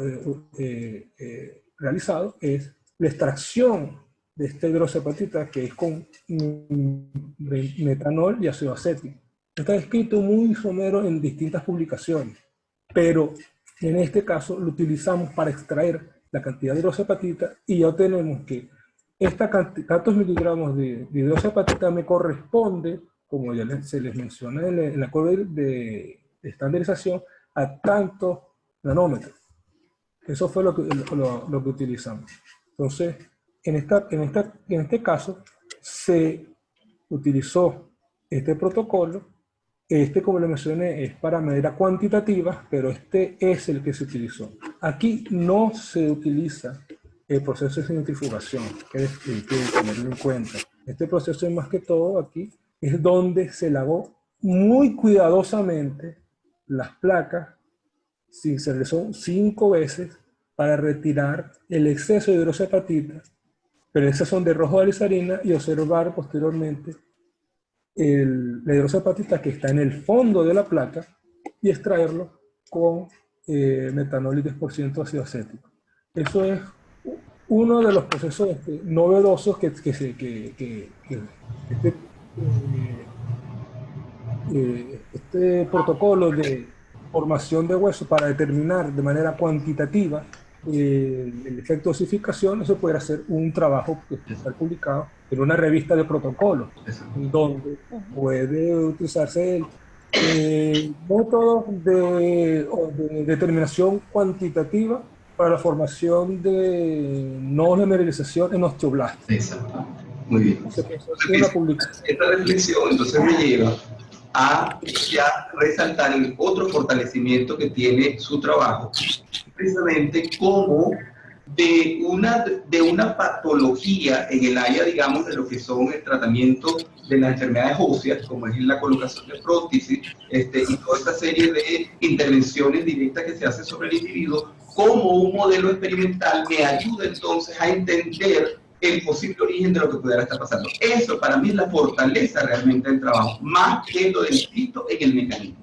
realizado, es la extracción de esta hidroxiapatita, que es con metanol y ácido acético. Está escrito muy somero en distintas publicaciones, pero en este caso lo utilizamos para extraer la cantidad de hidroxiapatita y ya tenemos que tantos miligramos de hidroxiapatita me corresponde, como ya se les menciona en la curva de estandarización, a tantos nanómetros. Eso fue lo que utilizamos. Entonces, en este caso, se utilizó este protocolo. Como le mencioné, es para medida cuantitativa, pero este es el que se utilizó. Aquí no se utiliza el proceso de centrifugación, que hay que tenerlo en cuenta. Este proceso, más que todo aquí, es donde se lavó muy cuidadosamente las placas, se realizó 5 veces para retirar el exceso de hidroxiapatita, pero esas son de rojo de alizarina, y observar posteriormente la hidroxiapatita que está en el fondo de la placa y extraerlo con metanol y 10% ácido acético. Eso es uno de los procesos novedosos que este protocolo de formación de hueso para determinar de manera cuantitativa el efecto de osificación. Eso puede ser un trabajo que puede estar publicado en una revista de protocolos, donde puede utilizarse métodos de determinación cuantitativa para la formación de no mineralización en osteoblastos. Exacto. Muy bien. Entonces, esta reflexión entonces me lleva a ya resaltar el otro fortalecimiento que tiene su trabajo, precisamente cómo de una patología en el área, digamos, de lo que son el tratamiento de las enfermedades óseas, como es la colocación de prótesis, y toda esta serie de intervenciones directas que se hacen sobre el individuo, como un modelo experimental me ayuda entonces a entender el posible origen de lo que pudiera estar pasando. Eso para mí es la fortaleza realmente del trabajo, más que lo del instinto en el mecanismo.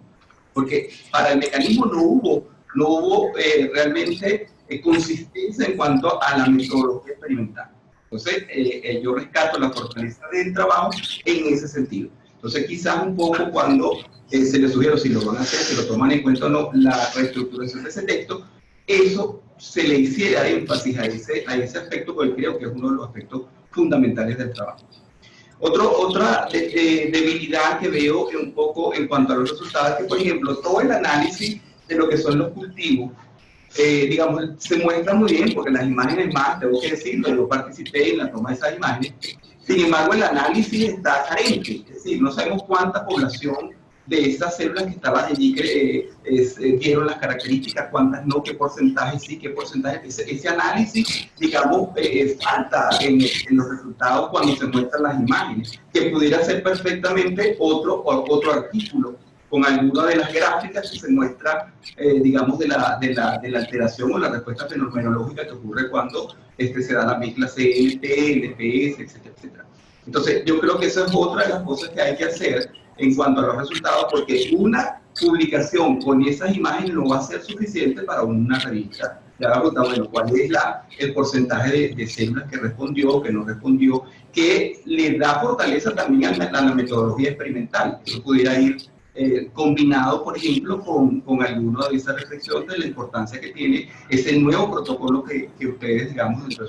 Porque para el mecanismo no hubo realmente consistencia en cuanto a la metodología experimental. Entonces, yo rescato la fortaleza del trabajo en ese sentido. Entonces, quizás un poco cuando se les sugiero si lo van a hacer, si lo toman en cuenta o no, la reestructuración de ese texto, eso se le hiciera énfasis a ese aspecto, porque creo que es uno de los aspectos fundamentales del trabajo. Otra debilidad que veo un poco en cuanto a los resultados es que, por ejemplo, todo el análisis de lo que son los cultivos, digamos, se muestra muy bien, porque las imágenes más, tengo que decirlo, yo participé en la toma de esas imágenes, sin embargo el análisis está carente, es decir, no sabemos cuánta población de esas células que estaban allí dieron las características, cuántas no, qué porcentaje sí, qué porcentaje. Ese análisis, digamos, falta en los resultados cuando se muestran las imágenes, que pudiera ser perfectamente otro artículo con alguna de las gráficas que se muestra, digamos, de la alteración o la respuesta fenomenológica que ocurre cuando se da la mezcla CNT, LPS, etcétera, etcétera. Entonces, yo creo que esa es otra de las cosas que hay que hacer en cuanto a los resultados, porque una publicación con esas imágenes no va a ser suficiente para una revista. Ya la pregunta, bueno, ¿cuál es el porcentaje de células que respondió, que no respondió, que le da fortaleza también a la metodología experimental? Eso pudiera ir combinado, por ejemplo, con alguna de esas reflexiones de la importancia que tiene ese nuevo protocolo que ustedes, digamos, dentro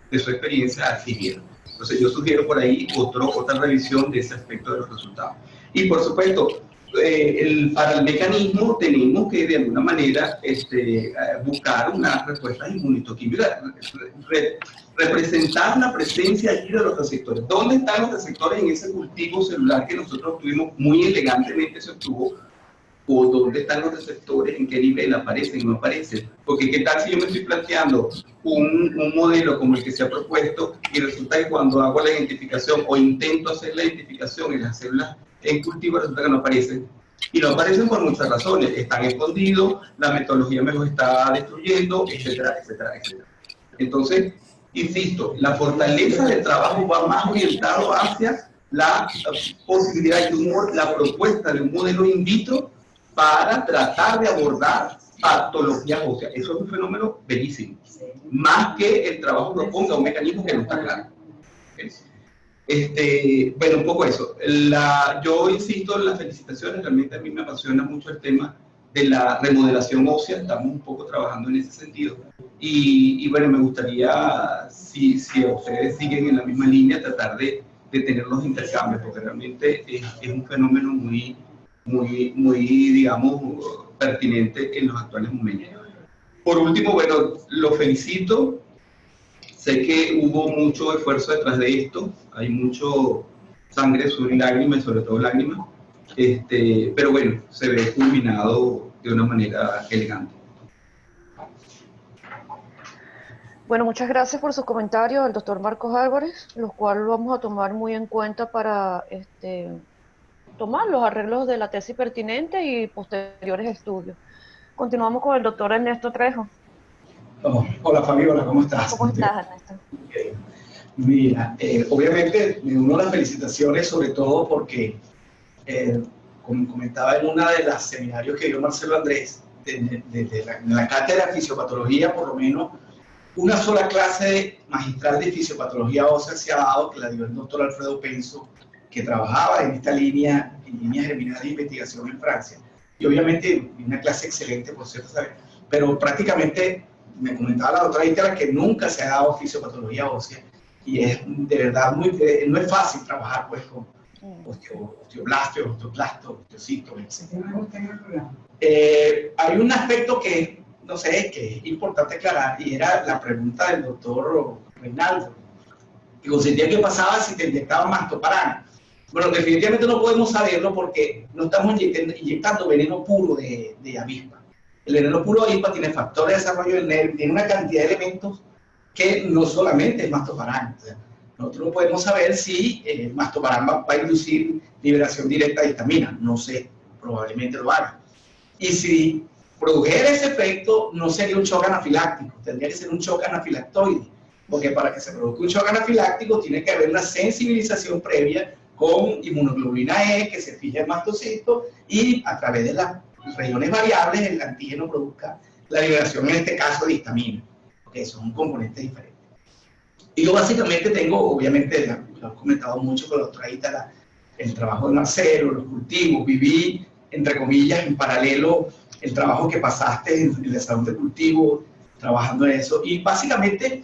de su experiencia adquirieron. Entonces yo sugiero por ahí otra revisión de ese aspecto de los resultados. Y por supuesto, para el mecanismo tenemos que de alguna manera buscar unas respuestas inmunitoquímicas, representar la presencia allí de los receptores. ¿Dónde están los receptores en ese cultivo celular que nosotros tuvimos muy elegantemente se obtuvo? ¿O dónde están los receptores? ¿En qué nivel aparecen o no aparecen? Porque qué tal si yo me estoy planteando un modelo como el que se ha propuesto y resulta que cuando hago la identificación o intento hacer la identificación en las células en cultivo resulta que no aparecen. Y no aparecen por muchas razones. Están escondidos, la metodología me los está destruyendo, etcétera, etcétera, etcétera. Entonces, insisto, la fortaleza del trabajo va más orientado hacia la posibilidad de la propuesta de un modelo in vitro para tratar de abordar patologías óseas. Eso es un fenómeno bellísimo. Más que el trabajo proponga un mecanismo que no está claro. Bueno, un poco eso. Yo insisto en las felicitaciones, realmente a mí me apasiona mucho el tema de la remodelación ósea, estamos un poco trabajando en ese sentido. Y bueno, me gustaría, si ustedes siguen en la misma línea, tratar de tener los intercambios, porque realmente es un fenómeno muy, digamos, pertinente en los actuales momentos. Por último, bueno, los felicito. Sé que hubo mucho esfuerzo detrás de esto, hay mucho sangre, sudor y lágrimas, sobre todo lágrimas, pero bueno, se ve culminado de una manera elegante. Bueno, muchas gracias por sus comentarios al doctor Marcos Álvarez, los cuales vamos a tomar muy en cuenta para tomar los arreglos de la tesis pertinente y posteriores estudios. Continuamos con el doctor Ernesto Trejo. Oh, hola Fabiola, ¿cómo estás? ¿Cómo estás, Ernesto? Okay. Mira, obviamente me uno a las felicitaciones, sobre todo porque, como comentaba en una de los seminarios que dio Marcelo Andrés, de la cátedra de fisiopatología, por lo menos una sola clase magistral de fisiopatología ósea se ha dado, que la dio el doctor Alfredo Penso, que trabajaba en esta línea, en líneas germinales de investigación en Francia. Y obviamente una clase excelente, por cierto, ¿sabes? Pero prácticamente me comentaba la doctora Itera que nunca se ha dado fisiopatología ósea y es de verdad no es fácil trabajar pues con osteoblastos, osteoclastos, osteocitos, etc. Hay un aspecto que, no sé, que es importante aclarar y era la pregunta del doctor Reinaldo, que consistía qué pasaba si te inyectaban mastoparana. Bueno, definitivamente no podemos saberlo porque no estamos inyectando veneno puro de avispa. El veneno puro de avispa tiene factores de desarrollo del nervio, tiene una cantidad de elementos que no solamente es Mastoparán. O sea, nosotros no podemos saber si Mastoparán va a inducir liberación directa de histamina. No sé, probablemente lo haga. Y si produjera ese efecto, no sería un shock anafiláctico, tendría que ser un shock anafilactoide. Porque para que se produzca un shock anafiláctico tiene que haber una sensibilización previa con inmunoglobulina E que se fija en mastocito y a través de las regiones variables el antígeno produzca la liberación, en este caso de histamina, porque son componentes diferentes. Y yo básicamente tengo, obviamente, lo he comentado mucho con la doctora Ita, el trabajo de Marcelo, los cultivos, viví, entre comillas, en paralelo el trabajo que pasaste en el salón de cultivo, trabajando en eso, y básicamente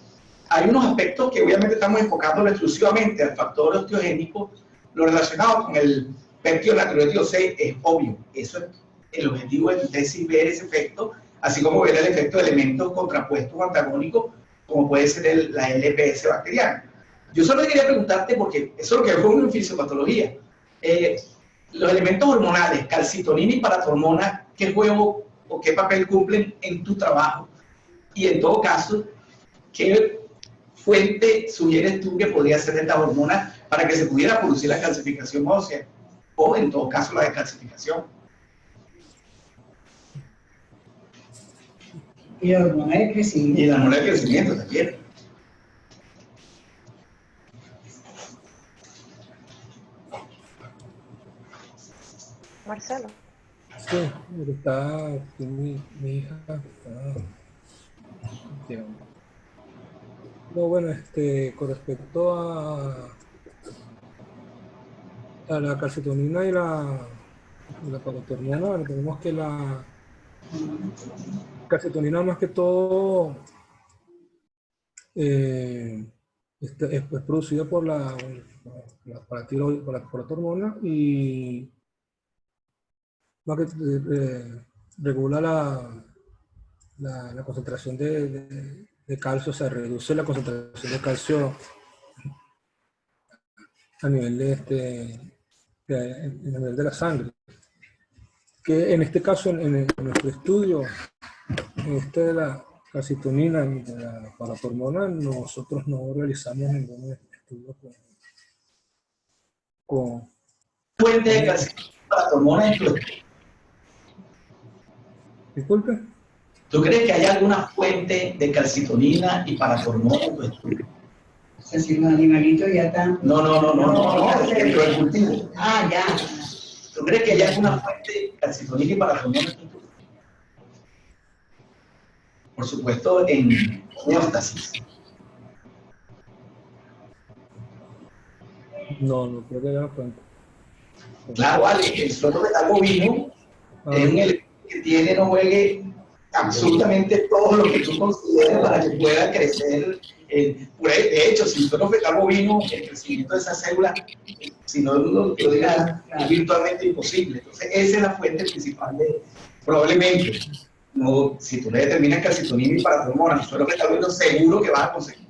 hay unos aspectos que obviamente estamos enfocando exclusivamente al factor osteogénico. Lo relacionado con el péptido natriurético C es obvio. Eso es el objetivo de tu tesis, ver ese efecto, así como ver el efecto de elementos contrapuestos o antagónicos, como puede ser la LPS bacteriana. Yo solo quería preguntarte, porque eso es lo que veo en fisiopatología. Los elementos hormonales, calcitonina y paratormona, ¿qué juego o qué papel cumplen en tu trabajo? Y en todo caso, ¿qué fuente sugieres tú que podría ser esta hormona para que se pudiera producir la calcificación ósea? O en todo caso la descalcificación. Y la hormona de crecimiento. Y la hormona de crecimiento también. Marcelo. Sí, está mi hija. No, bueno, con respecto a la calcitonina y la paratormona, tenemos que la calcitonina más que todo es producida por la paratormona y más que regula la concentración de calcio, o sea, reduce la concentración de calcio a nivel en el nivel de la sangre. Que en este caso, en nuestro estudio, de la calcitonina y de la paratormona, nosotros no realizamos ningún estudio con Fuente de calcitonina y paratormona en tu estudio. Disculpe. ¿Tú crees que hay alguna fuente de calcitonina y paratormona en tu estudio? O sea, si los animalitos ya están... No, dentro del cultivo. Ah, ya. ¿Tú crees que hay alguna fuente de calcitonina y paratormona en tu estudio? Por supuesto, en homeostasis. No creo que haya cuenta. Claro, vale, el suero fetal bovino es un elemento que tiene, no juegue absolutamente todo lo que tú consideres para que pueda crecer. De hecho, si el suero fetal bovino, el crecimiento de esa célula, si no lo diga, es virtualmente imposible. Entonces, esa es la fuente principal probablemente. No, si tú le determinas calcitonina y paratormona, el suero fetal bovino seguro que vas a conseguir.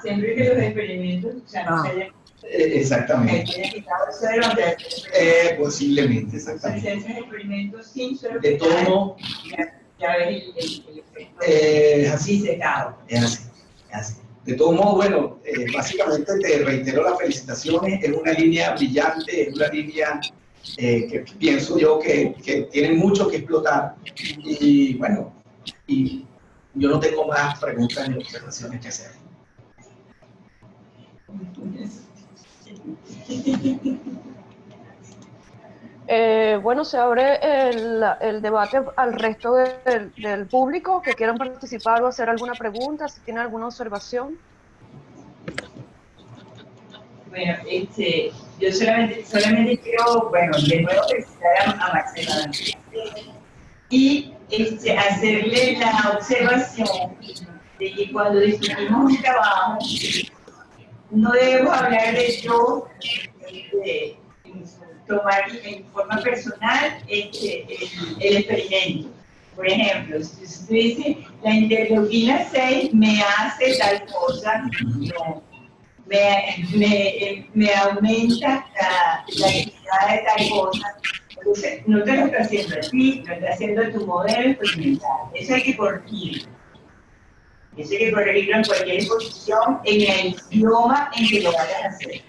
Siempre que los experimentos, o sea, no se hayan Exactamente. quitado el suero, Posiblemente, exactamente. se hacen experimentos sin suero De todo fetal, modo, ya ves el efecto así secado. es así. De todo modo, bueno, básicamente te reitero las felicitaciones, es una línea brillante, es una línea que pienso yo que tiene mucho que explotar y bueno, y yo no tengo más preguntas ni observaciones que hacer. Bueno, se abre el debate al resto del público que quieran participar o hacer alguna pregunta, si tienen alguna observación. Bueno, yo solamente quiero, bueno, de nuevo felicitar a Marcela y hacerle la observación de que cuando discutimos un trabajo, no debemos hablar de yo, tomar en forma personal el experimento. Por ejemplo, si usted dice, la interleuquina 6 me hace tal cosa, no. Me aumenta la actividad de tal cosa. Entonces, no te lo está haciendo a ti, lo está haciendo a tu modelo experimental. Eso hay que corregir. Eso hay que corregirlo en cualquier exposición en el idioma en que lo vayas a hacer.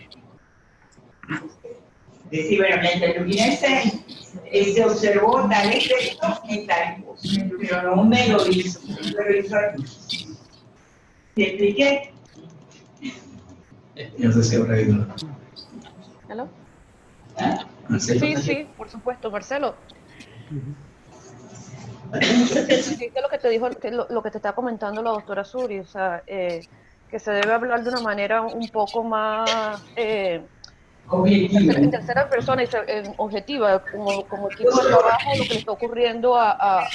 Es decir, bueno, la interluminescencia se observó tal efecto en tal cosa, pero no me lo hizo, me lo hizo aquí. ¿Te expliqué? No sé si habrá ido. ¿Hello? ¿Ah? Sí, sí, por supuesto, Marcelo. Entendiste lo que te dijo, lo que te está comentando la doctora Suri, o sea, que se debe hablar de una manera un poco más Objetivo. en tercera persona y objetiva, como equipo de trabajo, lo que le está ocurriendo a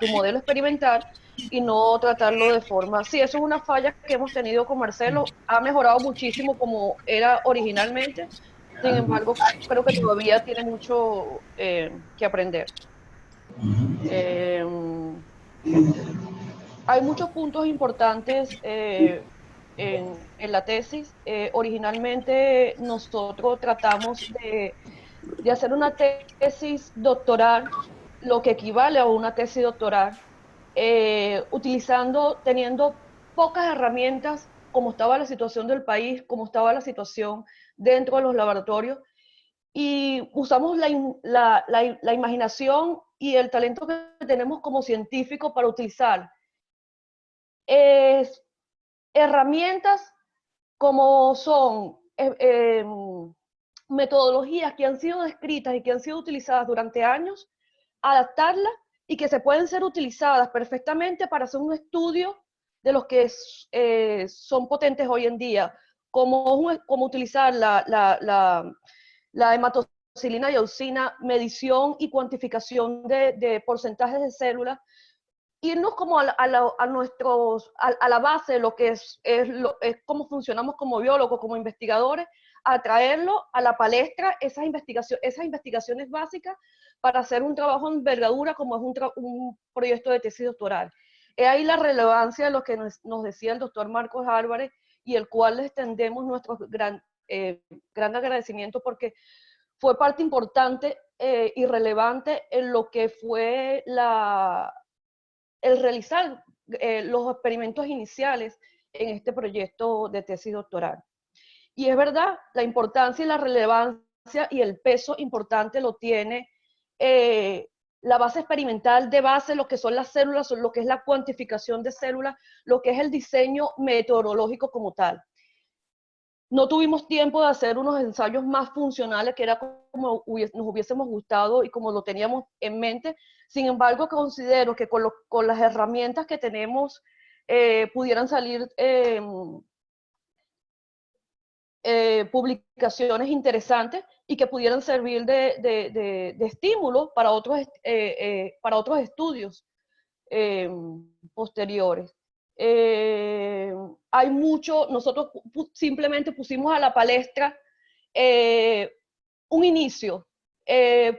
tu modelo experimental y no tratarlo de forma... Sí, eso es una falla que hemos tenido con Marcelo, ha mejorado muchísimo como era originalmente, sin embargo, creo que todavía tiene mucho que aprender. Hay muchos puntos importantes en la tesis. Originalmente nosotros tratamos de hacer una tesis doctoral, lo que equivale a una tesis doctoral, teniendo pocas herramientas, como estaba la situación del país, como estaba la situación dentro de los laboratorios, y usamos la imaginación y el talento que tenemos como científicos para utilizar herramientas como son metodologías que han sido descritas y que han sido utilizadas durante años, adaptarlas y que se pueden ser utilizadas perfectamente para hacer un estudio de los que son potentes hoy en día, como utilizar la hematocilina y auxina, medición y cuantificación de porcentajes de células, irnos como a la base de lo que es cómo funcionamos como biólogos, como investigadores, a traerlo a la palestra, esas investigaciones básicas para hacer un trabajo de envergadura como es un proyecto de tesis doctoral. Es ahí la relevancia de lo que nos decía el doctor Marcos Álvarez, y el cual le extendemos nuestro gran agradecimiento, porque fue parte importante y relevante en lo que fue el realizar los experimentos iniciales en este proyecto de tesis doctoral. Y es verdad, la importancia y la relevancia y el peso importante lo tiene la base experimental de base, lo que son las células, lo que es la cuantificación de células, lo que es el diseño meteorológico como tal. No tuvimos tiempo de hacer unos ensayos más funcionales, que era como nos hubiésemos gustado y como lo teníamos en mente. Sin embargo, considero que con las herramientas que tenemos pudieran salir publicaciones interesantes y que pudieran servir de estímulo para otros estudios posteriores. Hay mucho, nosotros simplemente pusimos a la palestra un inicio,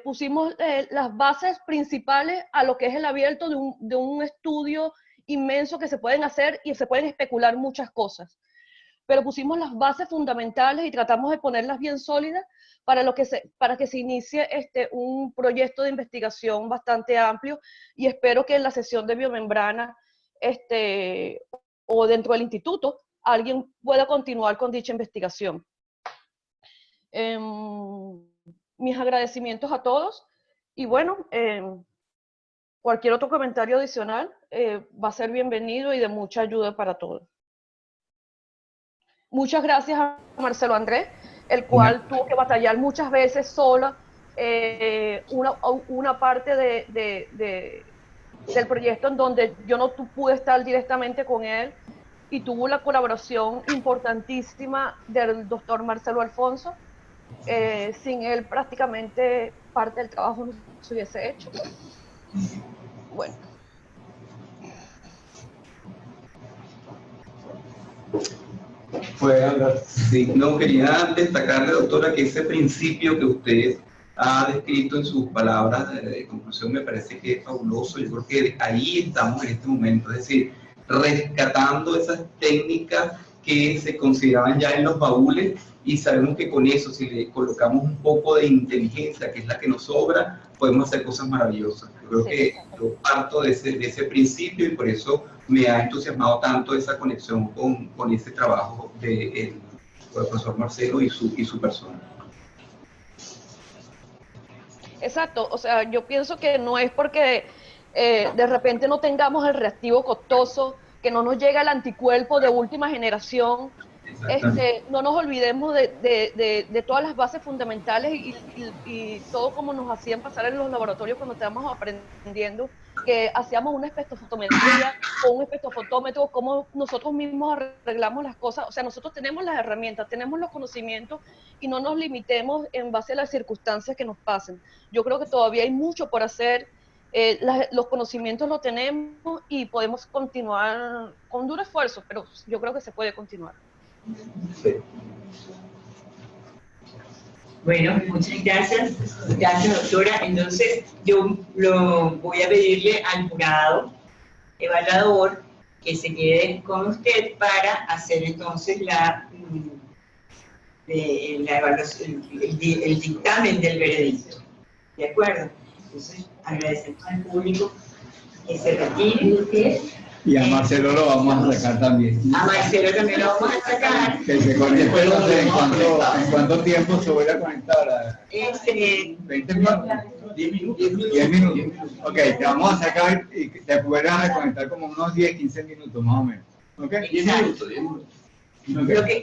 pusimos las bases principales a lo que es el abierto de un estudio inmenso que se pueden hacer y se pueden especular muchas cosas, pero pusimos las bases fundamentales y tratamos de ponerlas bien sólidas para que se inicie un proyecto de investigación bastante amplio, y espero que en la sesión de biomembrana o dentro del instituto alguien pueda continuar con dicha investigación. Mis agradecimientos a todos, y bueno, cualquier otro comentario adicional va a ser bienvenido y de mucha ayuda para todos. Muchas gracias a Marcelo Andrés, el cual tuvo que batallar muchas veces sola una parte del proyecto en donde yo no pude estar directamente con él, y tuvo la colaboración importantísima del doctor Marcelo Alfonso. Sin él prácticamente parte del trabajo no se hubiese hecho. Bueno. Sí, no, quería destacarle, doctora, que ese principio que usted ha descrito en sus palabras de conclusión me parece que es fabuloso. Yo creo que ahí estamos en este momento, es decir, rescatando esas técnicas que se consideraban ya en los baúles, y sabemos que con eso, si le colocamos un poco de inteligencia, que es la que nos sobra, podemos hacer cosas maravillosas. Yo creo que yo parto de ese principio, y por eso me ha entusiasmado tanto esa conexión con ese trabajo del profesor Marcelo y su persona. Exacto, o sea, yo pienso que no es porque de repente no tengamos el reactivo costoso, que no nos llega el anticuerpo de última generación. No nos olvidemos de todas las bases fundamentales y todo como nos hacían pasar en los laboratorios cuando estábamos aprendiendo, que hacíamos una espectrofotometría o un espectrofotómetro, cómo nosotros mismos arreglamos las cosas. O sea, nosotros tenemos las herramientas, tenemos los conocimientos, y no nos limitemos en base a las circunstancias que nos pasen. Yo creo que todavía hay mucho por hacer. Los conocimientos los tenemos y podemos continuar con duro esfuerzo, pero yo creo que se puede continuar. Sí. Bueno, muchas gracias. Gracias, doctora. Entonces, yo voy a pedirle al jurado evaluador que se quede con usted para hacer entonces la evaluación, el dictamen del veredicto. ¿De acuerdo? Entonces, agradecemos al público que se retire. Y a Marcelo lo vamos a sacar también. A Marcelo también lo vamos a sacar. Que se conecte, no sé en cuánto tiempo se vuelve a conectar. 20 minutos. 10 minutos. 10 minutos. Ok, te vamos a sacar y te vuelvas a conectar como unos 10, 15 minutos más o menos. Ok. 10 minutos, 10 minutos. Okay.